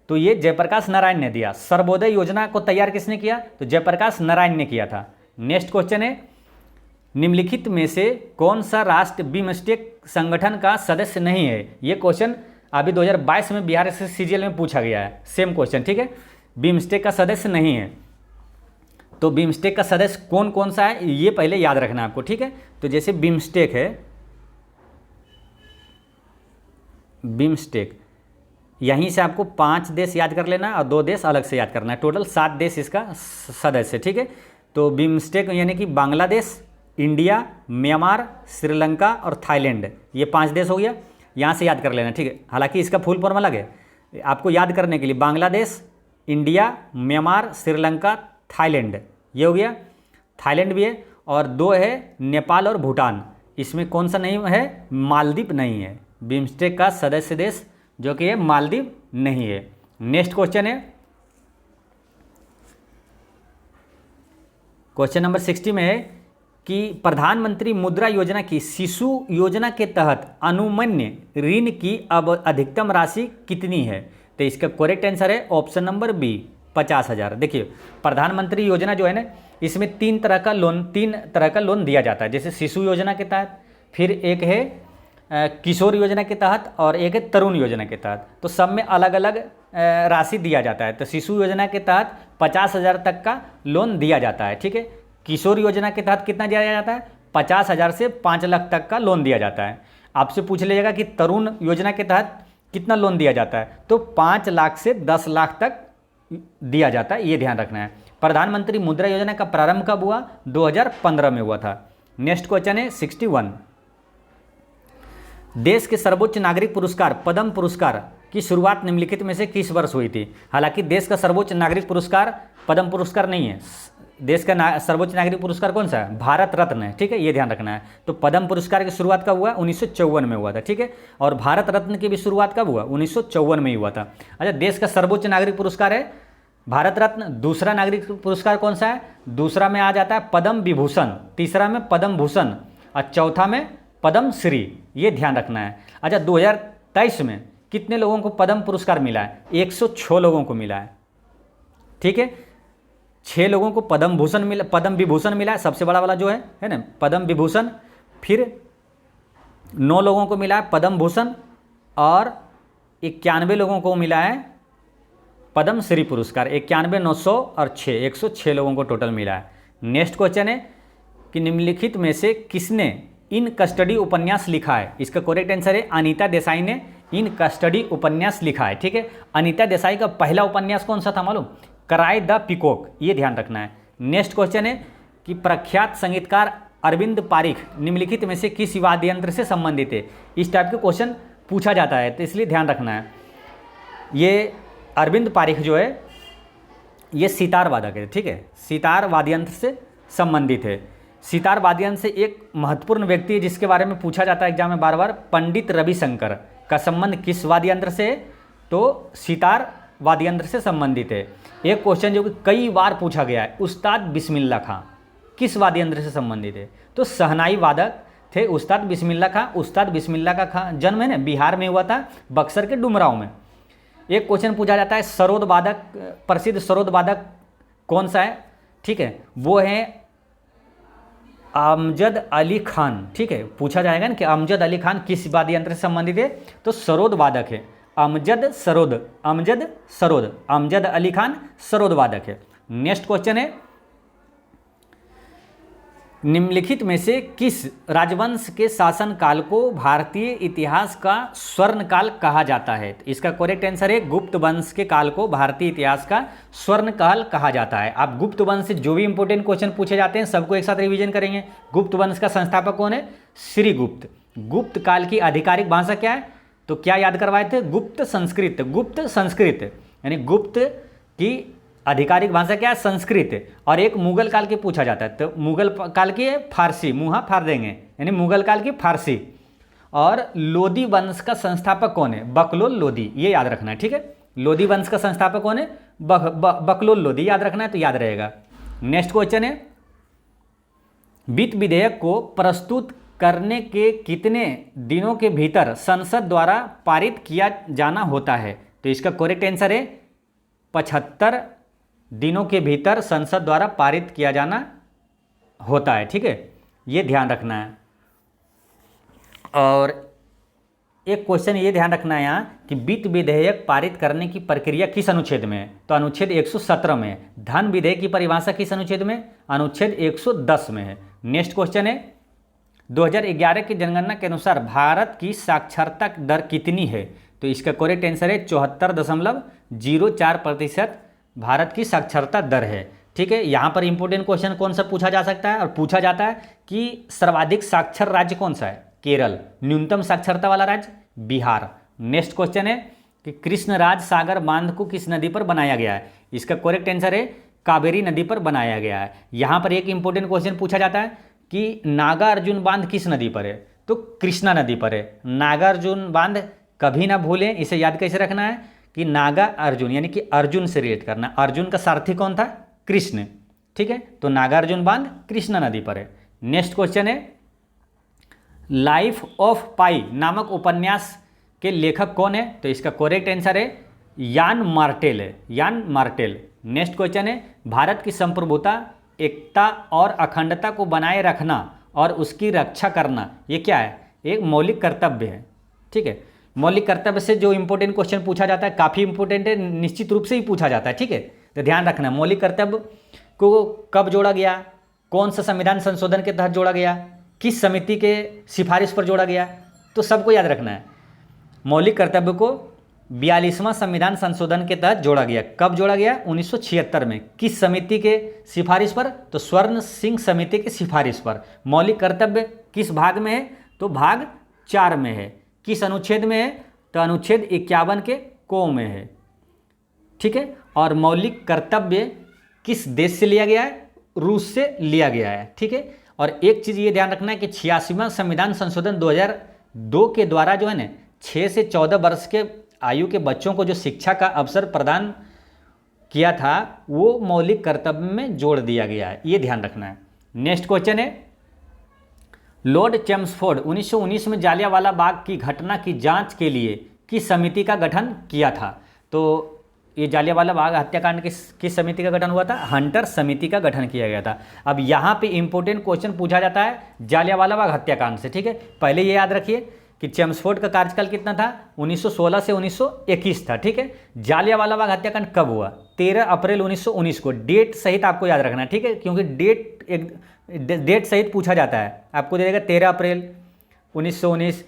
तो ये जयप्रकाश नारायण ने दिया। सर्वोदय योजना को तैयार किसने किया? तो जयप्रकाश नारायण ने किया था। नेक्स्ट क्वेश्चन है निम्नलिखित में से कौन सा राष्ट्र बिमस्टेक संगठन का सदस्य नहीं है? ये क्वेश्चन अभी 2022 में बिहार से सीजीएल में पूछा गया है, सेम क्वेश्चन। ठीक है, बिमस्टेक का सदस्य नहीं है, तो बिमस्टेक का सदस्य कौन कौन सा है ये पहले याद रखना आपको। ठीक है, तो जैसे बिमस्टेक है, बिमस्टेक यहीं से आपको 5 देश याद कर लेना और 2 देश अलग से याद करना है, टोटल 7 देश इसका सदस्य। ठीक है, तो बिमस्टेक यानी कि बांग्लादेश, इंडिया, म्यांमार, श्रीलंका और थाईलैंड, ये 5 देश हो गया। यहाँ से याद कर लेना। ठीक है, हालांकि इसका फुल फॉर्म अलग है, आपको याद करने के लिए Bangladesh, India, Myanmar, Sri Lanka, Thailand, ये हो गया। थाईलैंड भी है, और 2 है नेपाल और भूटान। इसमें कौन सा नहीं है? मालदीव नहीं है। बिम्स्टेक का सदस्य देश जो कि है मालदीव नहीं है। नेक्स्ट क्वेश्चन है क्वेश्चन नंबर 60 में है कि प्रधानमंत्री मुद्रा योजना की शिशु योजना के तहत अनुमन्य ऋण की अब अधिकतम राशि कितनी है? तो इसका करेक्ट आंसर है ऑप्शन नंबर बी, 50,000। देखिए, प्रधानमंत्री योजना जो है ना, इसमें 3 तरह का लोन दिया जाता है। जैसे शिशु योजना के तहत, फिर एक है किशोर योजना के तहत, और एक है तरुण योजना के तहत। तो सब में अलग अलग राशि दिया जाता है। तो शिशु योजना के तहत 50,000 तक का लोन दिया जाता है। ठीक है, किशोर योजना के तहत कितना दिया जाता है? 50,000 से 5 लाख तक का लोन दिया जाता है। आपसे पूछ लीजिएगा कि तरुण योजना के तहत कितना लोन दिया जाता है? तो 5 लाख से 10 लाख तक दिया जाता है, ये ध्यान रखना है। प्रधानमंत्री मुद्रा योजना का प्रारंभ कब हुआ? 2015 में हुआ था। नेक्स्ट क्वेश्चन है 61। देश के सर्वोच्च नागरिक पुरस्कार पद्म पुरस्कार की शुरुआत निम्नलिखित में से किस वर्ष हुई थी? हालांकि देश का सर्वोच्च नागरिक पुरस्कार पद्म पुरस्कार नहीं है। देश का सर्वोच्च नागरिक पुरस्कार कौन सा है? भारत रत्न है। ठीक है, ये ध्यान रखना है। तो पद्म पुरस्कार की शुरुआत कब हुआ? 1954 में हुआ था। ठीक है, और भारत रत्न की भी शुरुआत कब हुआ? 1954 में ही हुआ था। अच्छा, देश का सर्वोच्च नागरिक पुरस्कार है भारत रत्न। दूसरा नागरिक पुरस्कार कौन सा है? दूसरा में आ जाता है पद्म विभूषण, तीसरा में पद्म भूषण, और चौथा में पद्म श्री, ये ध्यान रखना है। अच्छा, 2023 में कितने लोगों को पद्म पुरस्कार मिला है? 106 लोगों को मिला है। ठीक है, 6 लोगों को पद्म भूषण मिला, पद्म विभूषण मिला है, सबसे बड़ा वाला जो है ना पद्म विभूषण। फिर 9 लोगों को मिला है पद्म भूषण, और 91 लोगों को मिला है पद्म श्री पुरस्कार। 91, 900 और 6, 106 लोगों को टोटल मिला है। नेक्स्ट क्वेश्चन है कि निम्नलिखित में से किसने इन कस्टडी उपन्यास लिखा है? इसका करेक्ट आंसर है अनीता देसाई ने इन कस्टडी उपन्यास लिखा है। ठीक है, अनीता देसाई का पहला उपन्यास कौन सा था मालूम? क्राई द पीकॉक, ये ध्यान रखना है। नेक्स्ट क्वेश्चन है कि प्रख्यात संगीतकार अरविंद पारिख निम्नलिखित में से किस वाद्य यंत्र से संबंधित है? इस टाइप के क्वेश्चन पूछा जाता है, तो इसलिए ध्यान रखना है। ये अरविंद पारिख जो है ये सितार वादक है। ठीक है, सितार वाद्य यंत्र से संबंधित है। सितार वाद्य यंत्र से एक महत्वपूर्ण व्यक्ति है जिसके बारे में पूछा जाता है एग्जाम में बार बार, पंडित रविशंकर। का संबंध किस वाद्य यंत्र से है? तो सितार वाद्य यंत्र से संबंधित है। एक क्वेश्चन जो कि कई बार पूछा गया है, उस्ताद बिस्मिल्लाह खां किस वाद्य यंत्र से संबंधित है? तो शहनाई वादक थे उस्ताद बिस्मिल्लाह खां। उस्ताद बिस्मिल्लाह का खां जन्म है ना बिहार में हुआ था, बक्सर के डुमराव में। एक क्वेश्चन पूछा जाता है सरोद वादक, प्रसिद्ध सरोद वादक कौन सा है? ठीक है, वो है अमजद अली खान। ठीक है, पूछा जाएगा ना कि अमजद अली खान किस वाद्य यंत्र से संबंधित है? तो सरोद वादक है, अमजद सरोद, अमजद सरोद, अमजद अली खान सरोद वादक है। नेक्स्ट क्वेश्चन है निम्नलिखित में से किस राजवंश के शासन काल को भारतीय इतिहास का स्वर्ण काल कहा जाता है? तो इसका करेक्ट आंसर है गुप्त वंश के काल को भारतीय इतिहास का स्वर्ण काल कहा जाता है। आप गुप्त वंश से जो भी इंपॉर्टेंट क्वेश्चन पूछे जाते हैं सबको एक साथ रिवीजन करेंगे। गुप्त वंश का संस्थापक कौन है? श्रीगुप्त। गुप्त काल की आधिकारिक भाषा क्या है? तो क्या याद करवाए थे? गुप्त संस्कृत। गुप्त संस्कृत यानी गुप्त की आधिकारिक भाषा क्या है? संस्कृत। और एक मुगल काल की पूछा जाता है, तो मुगल काल की है फारसी, मुँहा फाड़ देंगे, यानी मुगल काल की फारसी। और लोदी वंश का संस्थापक कौन है? बकलोल लोदी, ये याद रखना है। ठीक है, लोदी वंश का संस्थापक कौन है? बकलोल लोदी, याद रखना है तो याद रहेगा। नेक्स्ट क्वेश्चन है वित्त विधेयक को प्रस्तुत करने के कितने दिनों के भीतर संसद द्वारा पारित किया जाना होता है? तो इसका करेक्ट आंसर है 75 दिनों के भीतर संसद द्वारा पारित किया जाना होता है। ठीक है, ये ध्यान रखना है। और एक क्वेश्चन ये ध्यान रखना है यहाँ कि वित्त विधेयक पारित करने की प्रक्रिया किस अनुच्छेद में है? तो अनुच्छेद 117 में है। धन विधेयक की परिभाषा किस अनुच्छेद में? अनुच्छेद 110 में है। नेक्स्ट क्वेश्चन है 2011 की जनगणना के अनुसार भारत की साक्षरता दर कितनी है? तो इसका करेक्ट आंसर है 74.04% भारत की साक्षरता दर है। ठीक है, यहाँ पर इंपॉर्टेंट क्वेश्चन कौन सा पूछा जा सकता है और पूछा जाता है कि सर्वाधिक साक्षर राज्य कौन सा है? केरल। न्यूनतम साक्षरता वाला राज्य? बिहार। नेक्स्ट क्वेश्चन है कि कृष्णराज सागर बांध को किस नदी पर बनाया गया है? इसका करेक्ट आंसर है कावेरी नदी पर बनाया गया है। यहाँ पर एक इंपॉर्टेंट क्वेश्चन पूछा जाता है कि नागार्जुन बांध किस नदी पर है? तो कृष्णा नदी पर है। नागार्जुन बांध कभी ना भूलें, इसे याद कैसे रखना है कि नागा अर्जुन यानी कि अर्जुन से रिलेट करना। अर्जुन का सारथी कौन था? कृष्ण। ठीक है, तो नागार्जुन बांध कृष्णा नदी पर है। नेक्स्ट क्वेश्चन है लाइफ ऑफ पाई नामक उपन्यास के लेखक कौन है? तो इसका करेक्ट आंसर है यान मार्टेल है, यान मार्टेल। नेक्स्ट क्वेश्चन है भारत की संप्रभुता, एकता और अखंडता को बनाए रखना और उसकी रक्षा करना ये क्या है? एक मौलिक कर्तव्य है। ठीक है, मौलिक कर्तव्य से जो इंपॉर्टेंट क्वेश्चन पूछा जाता है काफ़ी इंपॉर्टेंट है, निश्चित रूप से ही पूछा जाता है। ठीक है, तो ध्यान रखना मौलिक कर्तव्य को कब जोड़ा गया, कौन सा संविधान संशोधन के तहत जोड़ा गया, किस समिति के सिफारिश पर जोड़ा गया, तो सबको याद रखना है। मौलिक कर्तव्य को 42वां संविधान संशोधन के तहत जोड़ा गया। कब जोड़ा गया? 1976 में। किस समिति के सिफारिश पर? तो स्वर्ण सिंह समिति के सिफारिश पर। मौलिक कर्तव्य किस भाग में है? तो भाग 4 में है। किस अनुच्छेद में है? तो अनुच्छेद 51 के को में है। ठीक है, और मौलिक कर्तव्य किस देश से लिया गया है? रूस से लिया गया है। ठीक है, और एक चीज़ ये ध्यान रखना है कि 86वां संविधान संशोधन 2002 के द्वारा जो है ना 6 से 14 वर्ष के आयु के बच्चों को जो शिक्षा का अवसर प्रदान किया था वो मौलिक कर्तव्य में जोड़ दिया गया है, ये ध्यान रखना है। नेक्स्ट क्वेश्चन है लॉर्ड चेम्सफोर्ड 1919 में जालियांवाला बाग की घटना की जांच के लिए किस समिति का गठन किया था? तो ये जालियांवाला बाग हत्याकांड किस समिति का गठन हुआ था? हंटर समिति का गठन किया गया था। अब यहाँ पे इंपॉर्टेंट क्वेश्चन पूछा जाता है जालियांवाला बाग हत्याकांड से। ठीक है, पहले ये याद रखिए कि चेम्सफोर्ड का कार्यकाल कितना था? 1916 से 1921 था। ठीक है, जालियांवाला बाग हत्याकांड कब हुआ? 13 अप्रैल 1919 को। डेट सहित आपको याद रखना है। ठीक है, क्योंकि डेट सहित पूछा जाता है। आपको दे देगा 13 अप्रैल 1919,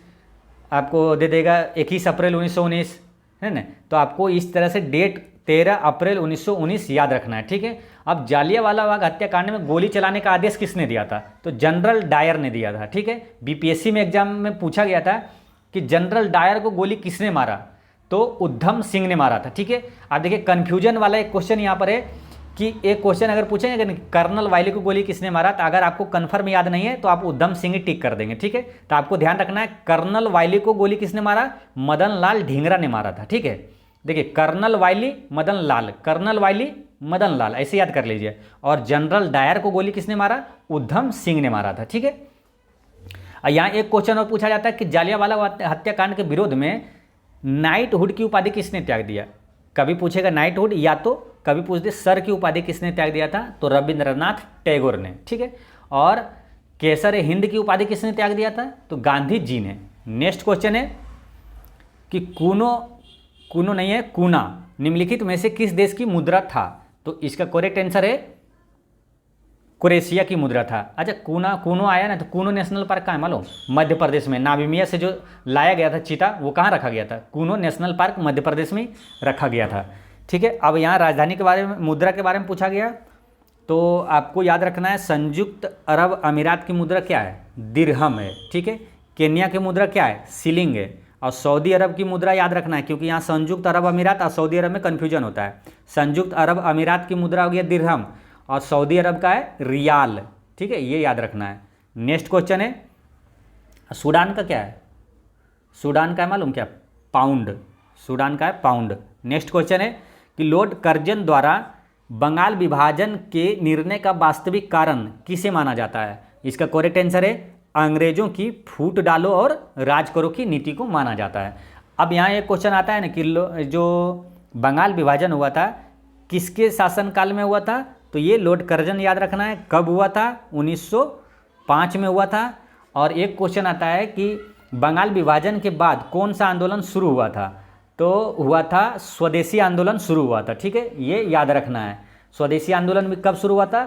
आपको दे देगा 21 अप्रैल 1919, है ना? तो आपको इस तरह से डेट 13 अप्रैल 1919 याद रखना है। ठीक है, अब जालियांवाला बाग हत्याकांड में गोली चलाने का आदेश किसने दिया था? तो जनरल डायर ने दिया था। ठीक है, बीपीएससी में एग्जाम में पूछा गया था कि जनरल डायर को गोली किसने मारा? तो उधम सिंह ने मारा था। ठीक है, आप देखिए कन्फ्यूजन वाला एक क्वेश्चन यहाँ पर है कि एक क्वेश्चन अगर पूछेंगे कि कर्नल वायली को गोली किसने मारा, तो अगर आपको कन्फर्म याद नहीं है तो आप उधम सिंह टिक कर देंगे, ठीक है। तो आपको ध्यान रखना है कर्नल वायली को गोली किसने मारा, मदन लाल ढींगरा ने मारा था, ठीक है। देखिए कर्नल वायली मदन लाल, कर्नल वायली मदन लाल, ऐसे याद कर लीजिए। और जनरल डायर को गोली किसने मारा, उधम सिंह ने मारा था, ठीक है। यहाँ एक क्वेश्चन और पूछा जाता है कि जालियांवाला हत्याकांड के विरोध में नाइटहुड की उपाधि किसने त्याग दिया। कभी पूछेगा नाइटहुड, या तो कभी पूछ दे सर की उपाधि किसने त्याग दिया था, तो रविंद्रनाथ टैगोर ने, ठीक है। और केसर हिंद की उपाधि किसने त्याग दिया था, तो गांधी जी ने। नेक्स्ट क्वेश्चन है कि कूनो नहीं है, कूना निम्नलिखित में से किस देश की मुद्रा था, तो इसका करेक्ट आंसर है क्रोएशिया की मुद्रा था। अच्छा कूनो आया ना, तो कूनो नेशनल पार्क कहाँ है मालूम, मध्य प्रदेश में। नामीबिया से जो लाया गया था चीता, वो कहाँ रखा गया था, कूनो नेशनल पार्क मध्य प्रदेश में रखा गया था, ठीक है। अब यहाँ राजधानी के बारे में, मुद्रा के बारे में पूछा गया, तो आपको याद रखना है संयुक्त अरब अमीरात की मुद्रा क्या है, दिरहम है, ठीक है। केन्या की मुद्रा क्या है, शिलिंग है। और सऊदी अरब की मुद्रा याद रखना है, क्योंकि यहाँ संयुक्त अरब अमीरात और सऊदी अरब में कन्फ्यूजन होता है। संयुक्त अरब अमीरात की मुद्रा हो गया दिरहम, और सऊदी अरब का है रियाल, ठीक है, ये याद रखना है। नेक्स्ट क्वेश्चन है सूडान का क्या है, सूडान का है मालूम क्या, पाउंड, सूडान का है पाउंड। नेक्स्ट क्वेश्चन है कि लॉर्ड कर्जन द्वारा बंगाल विभाजन के निर्णय का वास्तविक कारण किसे माना जाता है, इसका करेक्ट आंसर है अंग्रेजों की फूट डालो और राज करो की नीति को माना जाता है। अब यहाँ एक क्वेश्चन आता है ना कि जो बंगाल विभाजन हुआ था किसके शासनकाल में हुआ था, तो ये लॉर्ड कर्जन याद रखना है। कब हुआ था, 1905 में हुआ था। और एक क्वेश्चन आता है कि बंगाल विभाजन के बाद कौन सा आंदोलन शुरू हुआ था, तो हुआ था स्वदेशी आंदोलन शुरू हुआ था, ठीक है, ये याद रखना है। स्वदेशी आंदोलन में कब शुरू हुआ था,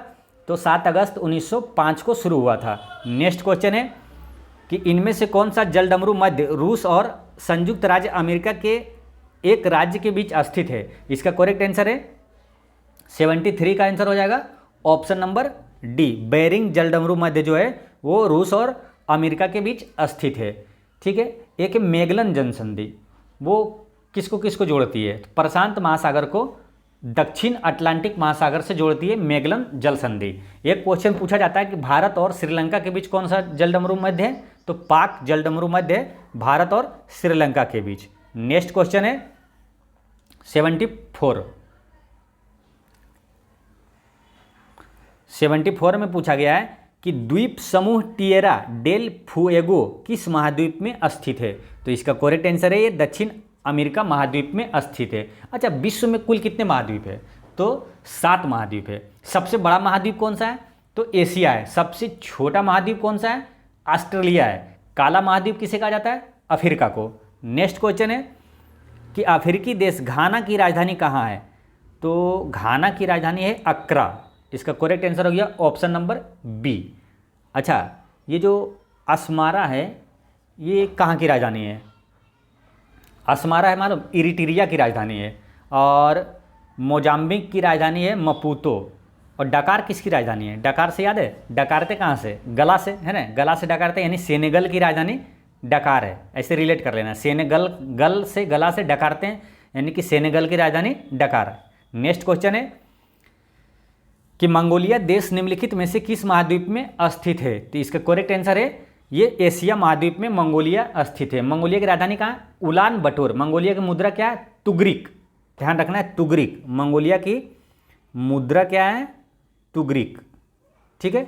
तो 7 अगस्त 1905 को शुरू हुआ था। नेक्स्ट क्वेश्चन है कि इनमें से कौन सा जलडमरू मध्य रूस और संयुक्त राज्य अमेरिका के एक राज्य के बीच स्थित है, इसका करेक्ट आंसर है 73 का आंसर हो जाएगा ऑप्शन नंबर डी। बेरिंग जलडमरू मध्य जो है वो रूस और अमेरिका के बीच स्थित है, ठीक है। एक मैगलन जल संधि, वो किसको किसको जोड़ती है, तो प्रशांत महासागर को दक्षिण अटलांटिक महासागर से जोड़ती है मैगलन जल संधि। एक क्वेश्चन पूछा जाता है कि भारत और श्रीलंका के बीच कौन सा जलडमरू मध्य है, तो पाक जलडमरू मध्य है भारत और श्रीलंका के बीच। नेक्स्ट क्वेश्चन है 74 में पूछा गया है कि द्वीप समूह टिएरा डेल फुएगो किस महाद्वीप में स्थित है, तो इसका करेक्ट आंसर है ये दक्षिण अमेरिका महाद्वीप में स्थित है। अच्छा विश्व में कुल कितने महाद्वीप है, तो 7 महाद्वीप है। सबसे बड़ा महाद्वीप कौन सा है, तो एशिया है। सबसे छोटा महाद्वीप कौन सा है, ऑस्ट्रेलिया है। काला महाद्वीप किसे कहा जाता है, अफ्रीका को। नेक्स्ट क्वेश्चन है कि अफ्रीकी देश घाना की राजधानी कहाँ है, तो घाना की राजधानी है अक्रा, इसका करेक्ट आंसर हो गया ऑप्शन नंबर बी। अच्छा ये जो अस्मारा है ये कहाँ की राजधानी है, अस्मारा है मालूम इरिट्रिया की राजधानी है। और मोजाम्बिक की राजधानी है मपूतो। और डकार किसकी राजधानी है, डकार से याद है, डकारते कहाँ से, गला से है ना, गला से डकारते यानी सेनेगल की राजधानी डकार है, ऐसे रिलेट कर लेना। सेनेगल गल से गला से डकारते हैं यानी कि सेनेगल की राजधानी डकार। नेक्स्ट क्वेश्चन है कि मंगोलिया देश निम्नलिखित में से किस महाद्वीप में स्थित है, तो इसका करेक्ट आंसर है ये एशिया महाद्वीप में मंगोलिया स्थित है। मंगोलिया की राजधानी कहाँ है, उलान बटोर। मंगोलिया की मुद्रा क्या है, तुगरिक, ध्यान रखना है तुगरिक। मंगोलिया की मुद्रा क्या है, तुगरिक, ठीक है,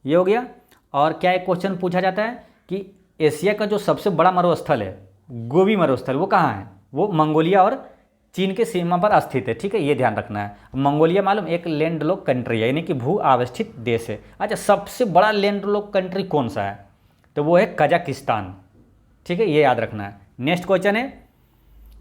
ये हो गया। और क्या एक क्वेश्चन पूछा जाता है कि एशिया का जो सबसे बड़ा मरुस्थल है गोबी मरुस्थल वो कहाँ है, वो मंगोलिया और चीन के सीमा पर स्थित है, ठीक है, ये ध्यान रखना है। मंगोलिया मालूम एक लैंडलॉक कंट्री है यानी कि भू आवस्थित देश है। अच्छा सबसे बड़ा लैंडलॉक कंट्री कौन सा है, तो वो है कजाकिस्तान, ठीक है, ये याद रखना है। नेक्स्ट क्वेश्चन है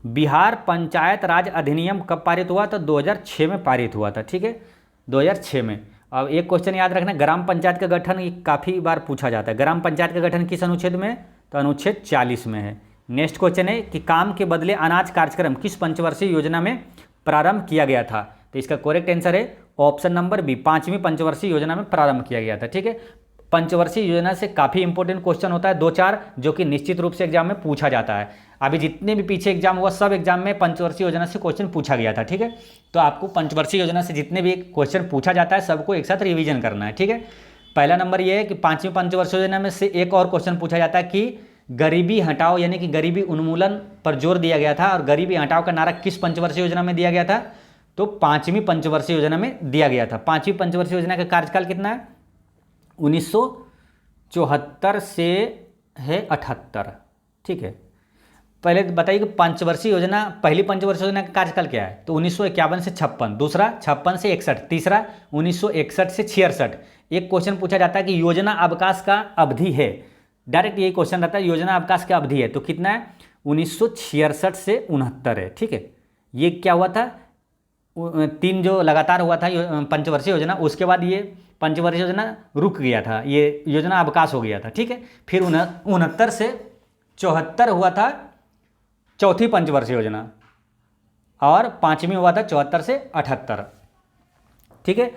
बिहार पंचायत राज अधिनियम कब पारित हुआ, तो 2006 में पारित हुआ था, ठीक है, 2006 में। अब एक क्वेश्चन याद रखना, ग्राम पंचायत का गठन काफ़ी बार पूछा जाता है। ग्राम पंचायत का गठन किस अनुच्छेद में, तो अनुच्छेद 40 में है। नेक्स्ट क्वेश्चन है कि काम के बदले अनाज कार्यक्रम किस पंचवर्षीय योजना में प्रारंभ किया गया था, तो इसका करेक्ट आंसर है ऑप्शन नंबर बी, 5वीं पंचवर्षीय योजना में प्रारंभ किया गया था, ठीक है। पंचवर्षीय योजना से काफ़ी इंपॉर्टेंट क्वेश्चन होता है 2-4, जो कि निश्चित रूप से एग्जाम में पूछा जाता है। अभी जितने भी पीछे एग्जाम हुआ सब एग्जाम में पंचवर्षीय योजना से क्वेश्चन पूछा गया था, ठीक है। तो आपको पंचवर्षीय योजना से जितने भी क्वेश्चन पूछा जाता है सबको एक साथ रिवीजन करना है, ठीक है। पहला नंबर ये है कि 5वीं पंचवर्षीय योजना में से एक और क्वेश्चन पूछा जाता है कि गरीबी हटाओ यानी कि गरीबी उन्मूलन पर जोर दिया गया था, और गरीबी हटाओ का नारा किस पंचवर्षीय योजना में दिया गया था? तो 5वीं पंचवर्षीय योजना में दिया गया था। 5वीं पंचवर्षीय योजना का कार्यकाल कितना है? 1974 से है 78, ठीक है। पहले बताइए कि पंचवर्षीय योजना, पहली पंचवर्षीय योजना का कार्यकाल क्या है? तो 1951 से 56, दूसरा 56 से 61, तीसरा 1961 से 66। एक क्वेश्चन पूछा जाता है कि योजना अवकाश का अवधि है, डायरेक्ट यही क्वेश्चन रहता है, योजना अवकाश का अवधि है तो कितना है? 1966 से 69 है, ठीक है। ये क्या हुआ था? 3 जो लगातार हुआ था पंचवर्षीय योजना, उसके बाद ये पंचवर्षीय योजना रुक गया था, ये योजना अवकाश हो गया था, ठीक है। फिर 69 से 74 हुआ था चौथी पंचवर्षीय योजना, और 5वीं हुआ था 74 से 78, ठीक है।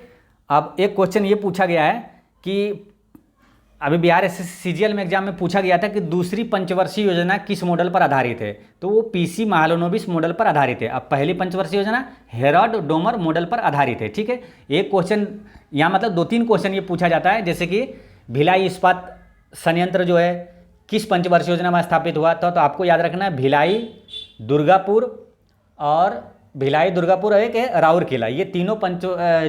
अब एक क्वेश्चन ये पूछा गया है कि अभी बिहार सीजीएल में एग्जाम में पूछा गया था कि दूसरी पंचवर्षीय योजना किस मॉडल पर आधारित है? तो वो पीसी महालनोबिस मॉडल पर आधारित है। अब पहली पंचवर्षीय योजना हेरोड डोमर मॉडल पर आधारित है, ठीक है। एक क्वेश्चन यहाँ मतलब 2-3 क्वेश्चन ये पूछा जाता है, जैसे कि भिलाई इस्पात संयंत्र जो है किस पंचवर्षीय योजना में स्थापित हुआ था? तो आपको याद रखना है भिलाई, दुर्गापुर और एक है राउरकेला, ये तीनों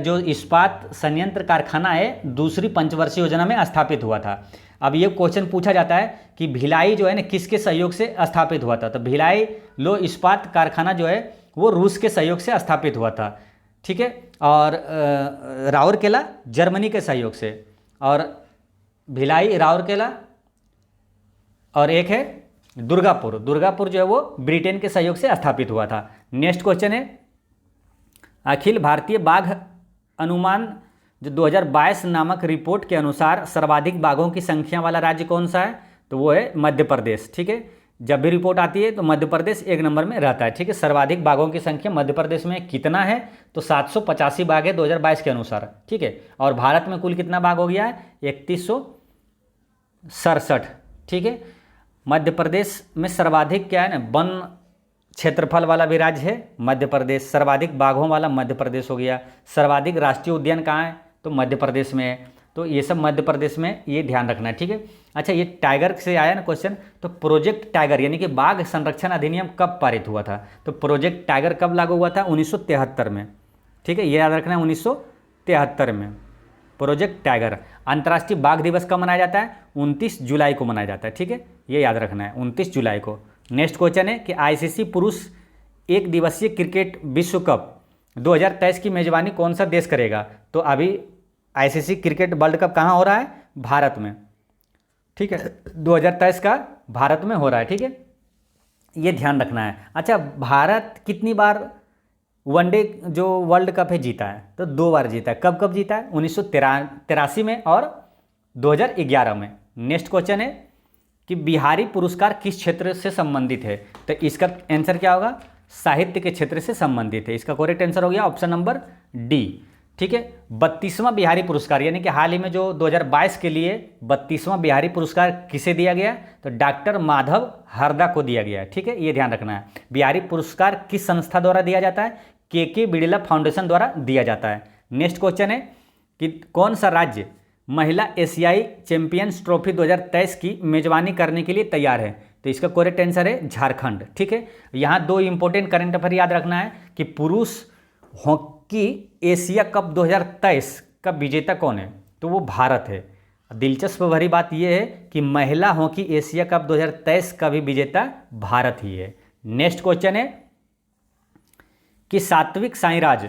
जो इस्पात संयंत्र कारखाना है दूसरी पंचवर्षीय योजना में स्थापित हुआ था। अब ये क्वेश्चन पूछा जाता है कि भिलाई जो है ना किसके सहयोग से स्थापित हुआ था? तो भिलाई लो इस्पात कारखाना जो है वो रूस के सहयोग से स्थापित हुआ था, ठीक है। और राउरकेला जर्मनी के सहयोग से, और भिलाई राउरकेला, और एक है दुर्गापुर जो है वो ब्रिटेन के सहयोग से स्थापित हुआ था। नेक्स्ट क्वेश्चन है, अखिल भारतीय बाघ अनुमान जो 2022 नामक रिपोर्ट के अनुसार सर्वाधिक बाघों की संख्या वाला राज्य कौन सा है? तो वो है मध्य प्रदेश, ठीक है। जब भी रिपोर्ट आती है तो मध्य प्रदेश 1 नंबर में रहता है, ठीक है। सर्वाधिक बाघों की संख्या मध्य प्रदेश में कितना है? तो 785 बाघ है 2022 के अनुसार, ठीक है। और भारत में कुल कितना बाघ हो गया है? 3167, ठीक है। मध्य प्रदेश में सर्वाधिक क्या है ना, वन क्षेत्रफल वाला भी राज्य है मध्य प्रदेश। सर्वाधिक बाघों वाला मध्य प्रदेश हो गया। सर्वाधिक राष्ट्रीय उद्यान कहाँ है? तो मध्य प्रदेश में है। तो ये सब मध्य प्रदेश में, ये ध्यान रखना है, ठीक है। अच्छा, ये टाइगर से आया ना क्वेश्चन, तो प्रोजेक्ट टाइगर यानी कि बाघ संरक्षण अधिनियम कब पारित हुआ था? तो प्रोजेक्ट टाइगर कब लागू हुआ था? 1973 में, ठीक है। ये याद रखना है 1973 में प्रोजेक्ट टाइगर। अंतर्राष्ट्रीय बाघ दिवस कब मनाया जाता है? 29 जुलाई को मनाया जाता है, ठीक है। ये याद रखना है 29 जुलाई को। नेक्स्ट क्वेश्चन है कि आईसीसी पुरुष एक दिवसीय क्रिकेट विश्व कप 2023 की मेजबानी कौन सा देश करेगा? तो अभी आईसीसी क्रिकेट वर्ल्ड कप कहाँ हो रहा है? भारत में, ठीक है। 2023 का भारत में हो रहा है, ठीक है। ये ध्यान रखना है। अच्छा, भारत कितनी बार वनडे जो वर्ल्ड कप है जीता है? तो 2 बार जीता है। कब कब जीता है? 1983 में और 2011 में। नेक्स्ट क्वेश्चन है कि बिहारी पुरस्कार किस क्षेत्र से संबंधित है? तो इसका आंसर क्या होगा? साहित्य के क्षेत्र से संबंधित है। इसका करेक्ट आंसर हो गया ऑप्शन नंबर डी, ठीक है। 32वां बिहारी पुरस्कार यानी कि हाल ही में जो 2022 के लिए 32वां बिहारी पुरस्कार किसे दिया गया? तो डॉक्टर माधव हरदा को दिया गया है, ठीक है। ये ध्यान रखना है। बिहारी पुरस्कार किस संस्था द्वारा दिया जाता है? के बिड़ला फाउंडेशन द्वारा दिया जाता है। नेक्स्ट क्वेश्चन है कि कौन सा राज्य महिला एशियाई चैंपियंस ट्रॉफी 2023 की मेजबानी करने के लिए तैयार है? तो इसका करेक्ट आंसर है झारखंड, ठीक है। यहाँ 2 इंपॉर्टेंट करंट अफेयर याद रखना है कि पुरुष हॉकी एशिया कप 2023 का विजेता कौन है? तो वो भारत है। दिलचस्प भरी बात यह है कि महिला हॉकी एशिया कप 2023 का भी विजेता भारत ही है। नेक्स्ट क्वेश्चन है कि सात्विक साईराज,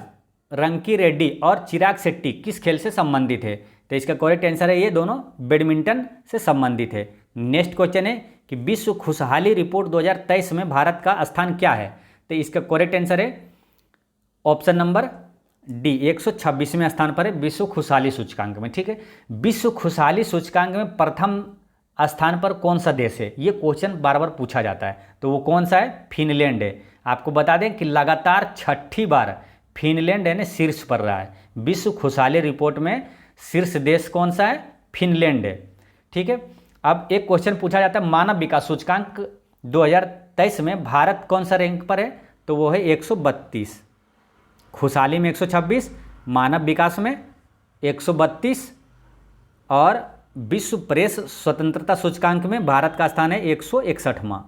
रंकी रेड्डी और चिराग शेट्टी किस खेल से संबंधित है? तो इसका करेक्ट आंसर है ये दोनों बैडमिंटन से संबंधित है। नेक्स्ट क्वेश्चन है कि विश्व खुशहाली रिपोर्ट 2023 में भारत का स्थान क्या है? तो इसका करेक्ट आंसर है ऑप्शन नंबर डी, 126वें स्थान पर है विश्व खुशहाली सूचकांक में, ठीक है। विश्व खुशहाली सूचकांक में प्रथम स्थान पर कौन सा देश है? ये क्वेश्चन बार बार पूछा जाता है। तो वो कौन सा है? फिनलैंड है। आपको बता दें कि लगातार 6ठी बार फिनलैंड है शीर्ष पर रहा है। विश्व खुशहाली रिपोर्ट में शीर्ष देश कौन सा है? फिनलैंड है। ठीक है, अब एक क्वेश्चन पूछा जाता है मानव विकास सूचकांक 2023 में भारत कौन सा रैंक पर है, तो वो है 132। खुशहाली में 126, मानव विकास में 132 और विश्व प्रेस स्वतंत्रता सूचकांक में भारत का स्थान है 161वां।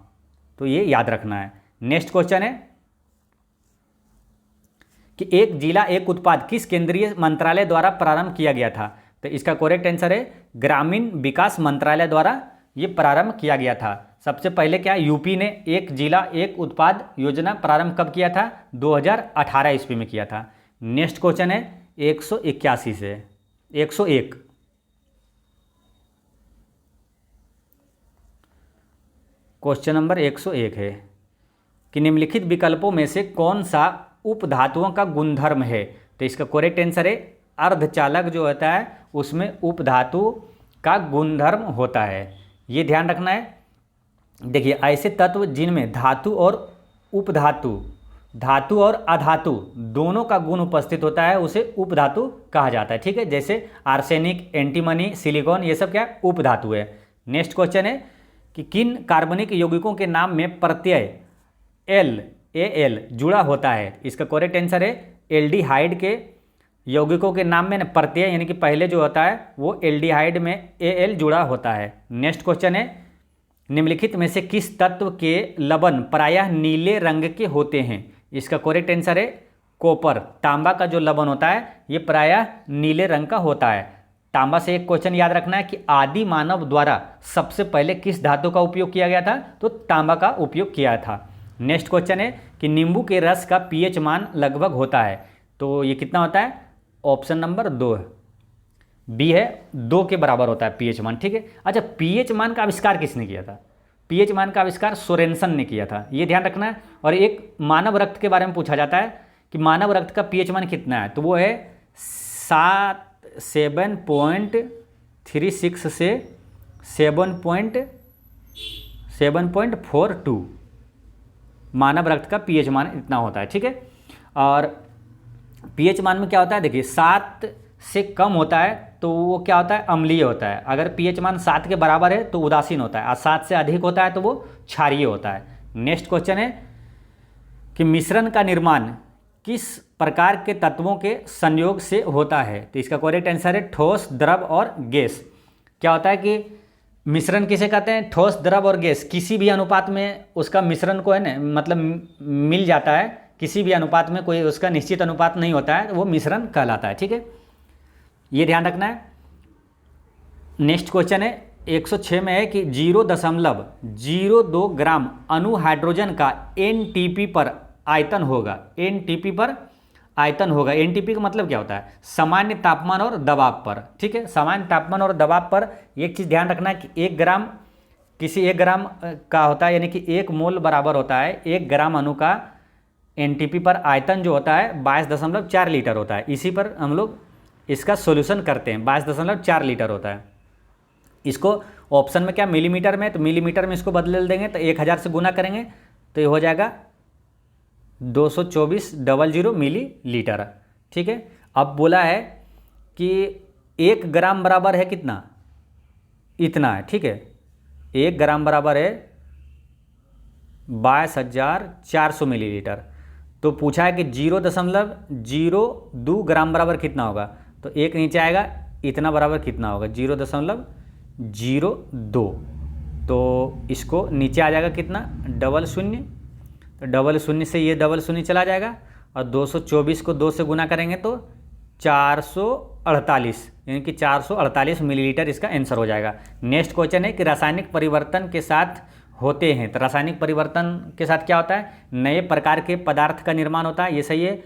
तो ये याद रखना है। नेक्स्ट क्वेश्चन है कि एक जिला एक उत्पाद किस केंद्रीय मंत्रालय द्वारा प्रारंभ किया गया था, तो इसका करेक्ट आंसर है ग्रामीण विकास मंत्रालय द्वारा ये प्रारंभ किया गया था। सबसे पहले क्या यूपी ने एक जिला एक उत्पाद योजना प्रारंभ कब किया था, 2018 ईस्वी में किया था। नेक्स्ट क्वेश्चन है 181 से 101। क्वेश्चन नंबर 101 है कि निम्नलिखित विकल्पों में से कौन सा उपधातुओं का गुणधर्म है, तो इसका करेक्ट आंसर है अर्धचालक जो होता है उसमें उपधातु का गुणधर्म होता है। ये ध्यान रखना है। देखिए ऐसे तत्व जिनमें धातु और उपधातु, धातु और अधातु दोनों का गुण उपस्थित होता है उसे उपधातु कहा जाता है। ठीक है, जैसे आर्सेनिक, एंटीमनी, सिलिकॉन, ये सब क्या है, उपधातु है। नेक्स्ट क्वेश्चन है कि किन कार्बनिक यौगिकों के नाम में प्रत्यय एल जुड़ा होता है, इसका करेक्ट आंसर है एल्डिहाइड के यौगिकों के नाम में प्रत्यय यानी कि पहले जो होता है वो एल्डिहाइड में एल जुड़ा होता है। नेक्स्ट क्वेश्चन है निम्नलिखित में से किस तत्व के लवण प्रायः नीले रंग के होते हैं, इसका करेक्ट आंसर है कॉपर। तांबा का जो लवण होता है ये प्रायः नीले रंग का होता है। तांबा से एक क्वेश्चन याद रखना है कि आदि मानव द्वारा सबसे पहले किस धातु का उपयोग किया गया था, तो तांबा का उपयोग किया था। नेक्स्ट क्वेश्चन है कि नींबू के रस का पीएच मान लगभग होता है, तो ये कितना होता है, ऑप्शन नंबर 2 बी है, 2 के बराबर होता है पीएच मान। ठीक है, अच्छा पीएच मान का आविष्कार किसने किया था, पीएच मान का आविष्कार सोरेनसन ने किया था, ये ध्यान रखना है। और एक मानव रक्त के बारे में पूछा जाता है कि मानव रक्त का पीएच मान कितना है, तो वो है 7.36 से 7.42 मानव रक्त का पीएच मान इतना होता है। ठीक है, और पीएच मान में क्या होता है, देखिए 7 से कम होता है तो वो क्या होता है, अम्लीय होता है। अगर पीएच मान 7 के बराबर है तो उदासीन होता है, और 7 से अधिक होता है तो वो क्षारीय होता है। नेक्स्ट क्वेश्चन है कि मिश्रण का निर्माण किस प्रकार के तत्वों के संयोग से होता है, तो इसका करेक्ट आंसर है ठोस, द्रव और गैस। क्या होता है कि मिश्रण किसे कहते हैं, ठोस, द्रव और गैस, किसी भी अनुपात में उसका मिश्रण को है ना, मतलब मिल जाता है, किसी भी अनुपात में कोई उसका निश्चित अनुपात नहीं होता है, वो मिश्रण कहलाता है। ठीक है, ये ध्यान रखना है। नेक्स्ट क्वेश्चन है 106 में है कि 0.02 ग्राम अणु हाइड्रोजन का एनटीपी पर आयतन होगा, एनटीपी पर आयतन होगा। एनटीपी का मतलब क्या होता है, सामान्य तापमान और दबाव पर। ठीक है, सामान्य तापमान और दबाव पर एक चीज़ ध्यान रखना है कि 1 ग्राम किसी 1 ग्राम का होता है, यानी कि 1 मोल बराबर होता है 1 ग्राम अणु का एनटीपी पर आयतन जो होता है 22.4 लीटर होता है। इसी पर हम लोग इसका सॉल्यूशन करते हैं, 22.4 लीटर होता है। इसको ऑप्शन में क्या मिलीमीटर में, तो मिलीमीटर में इसको बदल देंगे तो 1000 से गुना करेंगे तो ये हो जाएगा 224.00 मिली लीटर। ठीक है, अब बोला है कि 1 ग्राम बराबर है कितना, इतना है। ठीक है, 1 ग्राम बराबर है 22,400 मिलीलीटर। तो पूछा है कि 0.02 ग्राम बराबर कितना होगा, तो एक नीचे आएगा, इतना बराबर कितना होगा 0.02, तो इसको नीचे आ जाएगा कितना, 00, तो 00 से ये 00 चला जाएगा, और 224 को 2 से गुना करेंगे तो 448, यानी कि 448 मिलीलीटर इसका आंसर हो जाएगा। नेक्स्ट क्वेश्चन है कि रासायनिक परिवर्तन के साथ होते हैं, तो रासायनिक परिवर्तन के साथ क्या होता है, नए प्रकार के पदार्थ का निर्माण होता है, ये सही है।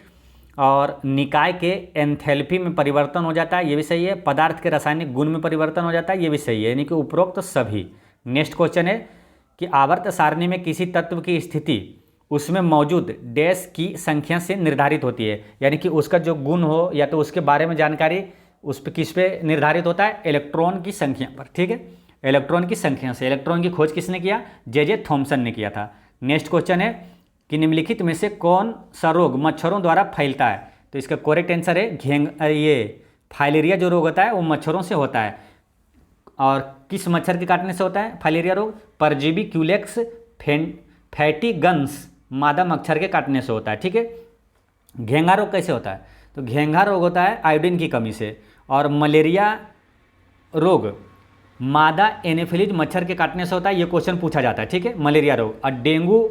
और निकाय के एंथैल्पी में परिवर्तन हो जाता है, ये भी सही है। पदार्थ के रासायनिक गुण में परिवर्तन हो जाता है, ये भी सही है, यानी कि उपरोक्त सभी। नेक्स्ट क्वेश्चन है कि आवर्त सारणी में किसी तत्व की स्थिति उसमें मौजूद डैश की संख्या से निर्धारित होती है, यानी कि उसका जो गुण हो या तो उसके बारे में जानकारी उस पर किस पे निर्धारित होता है, इलेक्ट्रॉन की संख्या पर। ठीक है, इलेक्ट्रॉन की संख्या से। इलेक्ट्रॉन की खोज किसने किया, जे थॉमसन ने किया था। नेक्स्ट क्वेश्चन है कि निम्नलिखित में से कौन सा रोग मच्छरों द्वारा फैलता है, तो इसका करेक्ट आंसर है ये फाइलेरिया जो रोग होता है वो मच्छरों से होता है। और किस मच्छर के काटने से होता है फाइलेरिया रोग? परजीवी क्यूलेक्स फैटिगन्स मादा मच्छर के काटने से होता है। ठीक है। घेंघा रोग कैसे होता है? तो घेंघा रोग होता है आयोडीन की कमी से। और मलेरिया रोग मादा एनोफिलीज मच्छर के काटने से होता है, ये क्वेश्चन पूछा जाता है। ठीक है, मलेरिया रोग। और डेंगू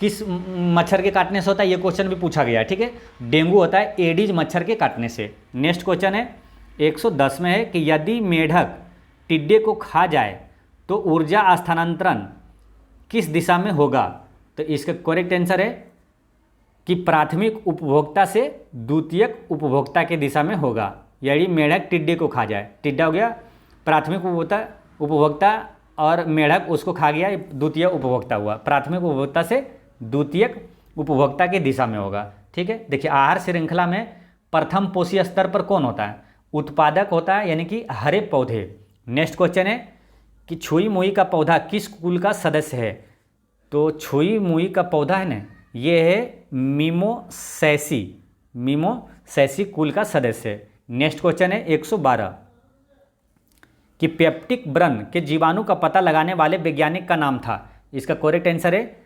किस मच्छर के काटने से होता है, ये क्वेश्चन भी पूछा गया है। ठीक है, डेंगू होता है एडीज मच्छर के काटने से। नेक्स्ट क्वेश्चन है 110 में है कि यदि मेढक टिड्डे को खा जाए तो ऊर्जा स्थानांतरण किस दिशा में होगा? तो इसका करेक्ट आंसर है कि प्राथमिक उपभोक्ता से द्वितीयक उपभोक्ता के दिशा में होगा। यदि मेढक टिड्डे को खा जाए, टिड्डा हो गया प्राथमिक उपभोक्ता और मेढक उसको खा गया, द्वितीय उपभोक्ता हुआ। प्राथमिक उपभोक्ता से द्वितीयक उपभोक्ता की दिशा में होगा। ठीक है। देखिए आहार श्रृंखला में प्रथम पोषी स्तर पर कौन होता है? उत्पादक होता है, यानी कि हरे पौधे। नेक्स्ट क्वेश्चन है कि छुई मुई का पौधा किस कुल का सदस्य है? तो छुई मुई का पौधा है ना, ये है मीमोसैसी कुल का सदस्य है। नेक्स्ट क्वेश्चन है 112 कि पेप्टिक व्रण के जीवाणु का पता लगाने वाले वैज्ञानिक का नाम था। इसका करेक्ट आंसर है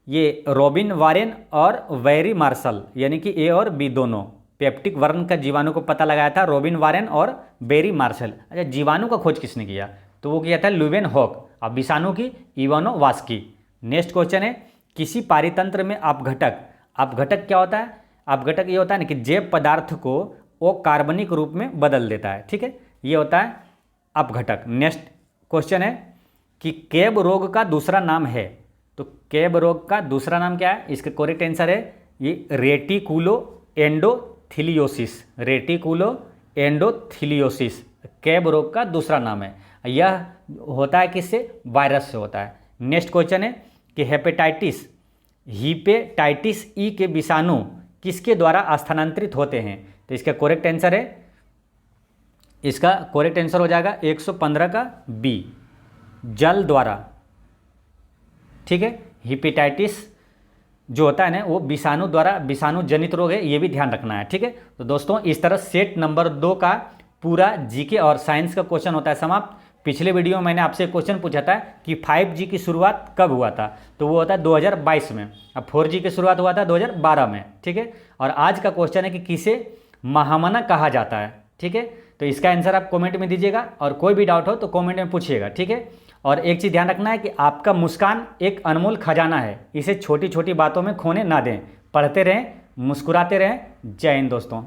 ये रॉबिन वारेन और बैरी मार्शल, यानी कि ए और बी दोनों। पेप्टिक व्रण का जीवाणु को पता लगाया था रॉबिन वारेन और बैरी मार्शल। अच्छा, जीवाणु का खोज किसने किया? तो वो किया था लुवेन हॉक। और विषाणु की इवानो वास्की। नेक्स्ट क्वेश्चन है किसी पारितंत्र में अपघटक क्या होता है? अपघटक ये होता है ना कि जैव पदार्थ को वो कार्बनिक रूप में बदल देता है। ठीक है, ये होता है अपघटक। नेक्स्ट क्वेश्चन है कि कैब रोग का दूसरा नाम है। तो कैब रोग का दूसरा नाम क्या है? इसका करेक्ट आंसर है ये रेटिकुलो एंडोथीलियोसिस कैब रोग का दूसरा नाम है। यह होता है किससे? वायरस से होता है। नेक्स्ट क्वेश्चन है कि हेपेटाइटिस ई के विषाणु किसके द्वारा स्थानांतरित होते हैं? तो इसका करेक्ट आंसर है, इसका करेक्ट आंसर हो जाएगा 115 का बी, जल द्वारा। ठीक है, हेपेटाइटिस जो होता है ना वो विषाणु द्वारा, विषाणु जनित रोग है, ये भी ध्यान रखना है। ठीक है, तो दोस्तों इस तरह सेट नंबर 2 का पूरा जीके और साइंस का क्वेश्चन होता है समाप्त। पिछले वीडियो में मैंने आपसे क्वेश्चन पूछा था कि 5G की शुरुआत कब हुआ था? तो वो होता है 2022 में। अब 4G की शुरुआत हुआ था 2012 में। ठीक है, और आज का क्वेश्चन है कि किसे महामना कहा जाता है। ठीक है, तो इसका आंसर आप कमेंट में दीजिएगा और कोई भी डाउट हो तो कमेंट में पूछिएगा। ठीक है, और एक चीज़ ध्यान रखना है कि आपका मुस्कान एक अनमोल खजाना है, इसे छोटी छोटी बातों में खोने ना दें। पढ़ते रहें, मुस्कुराते रहें। जय हिंद दोस्तों।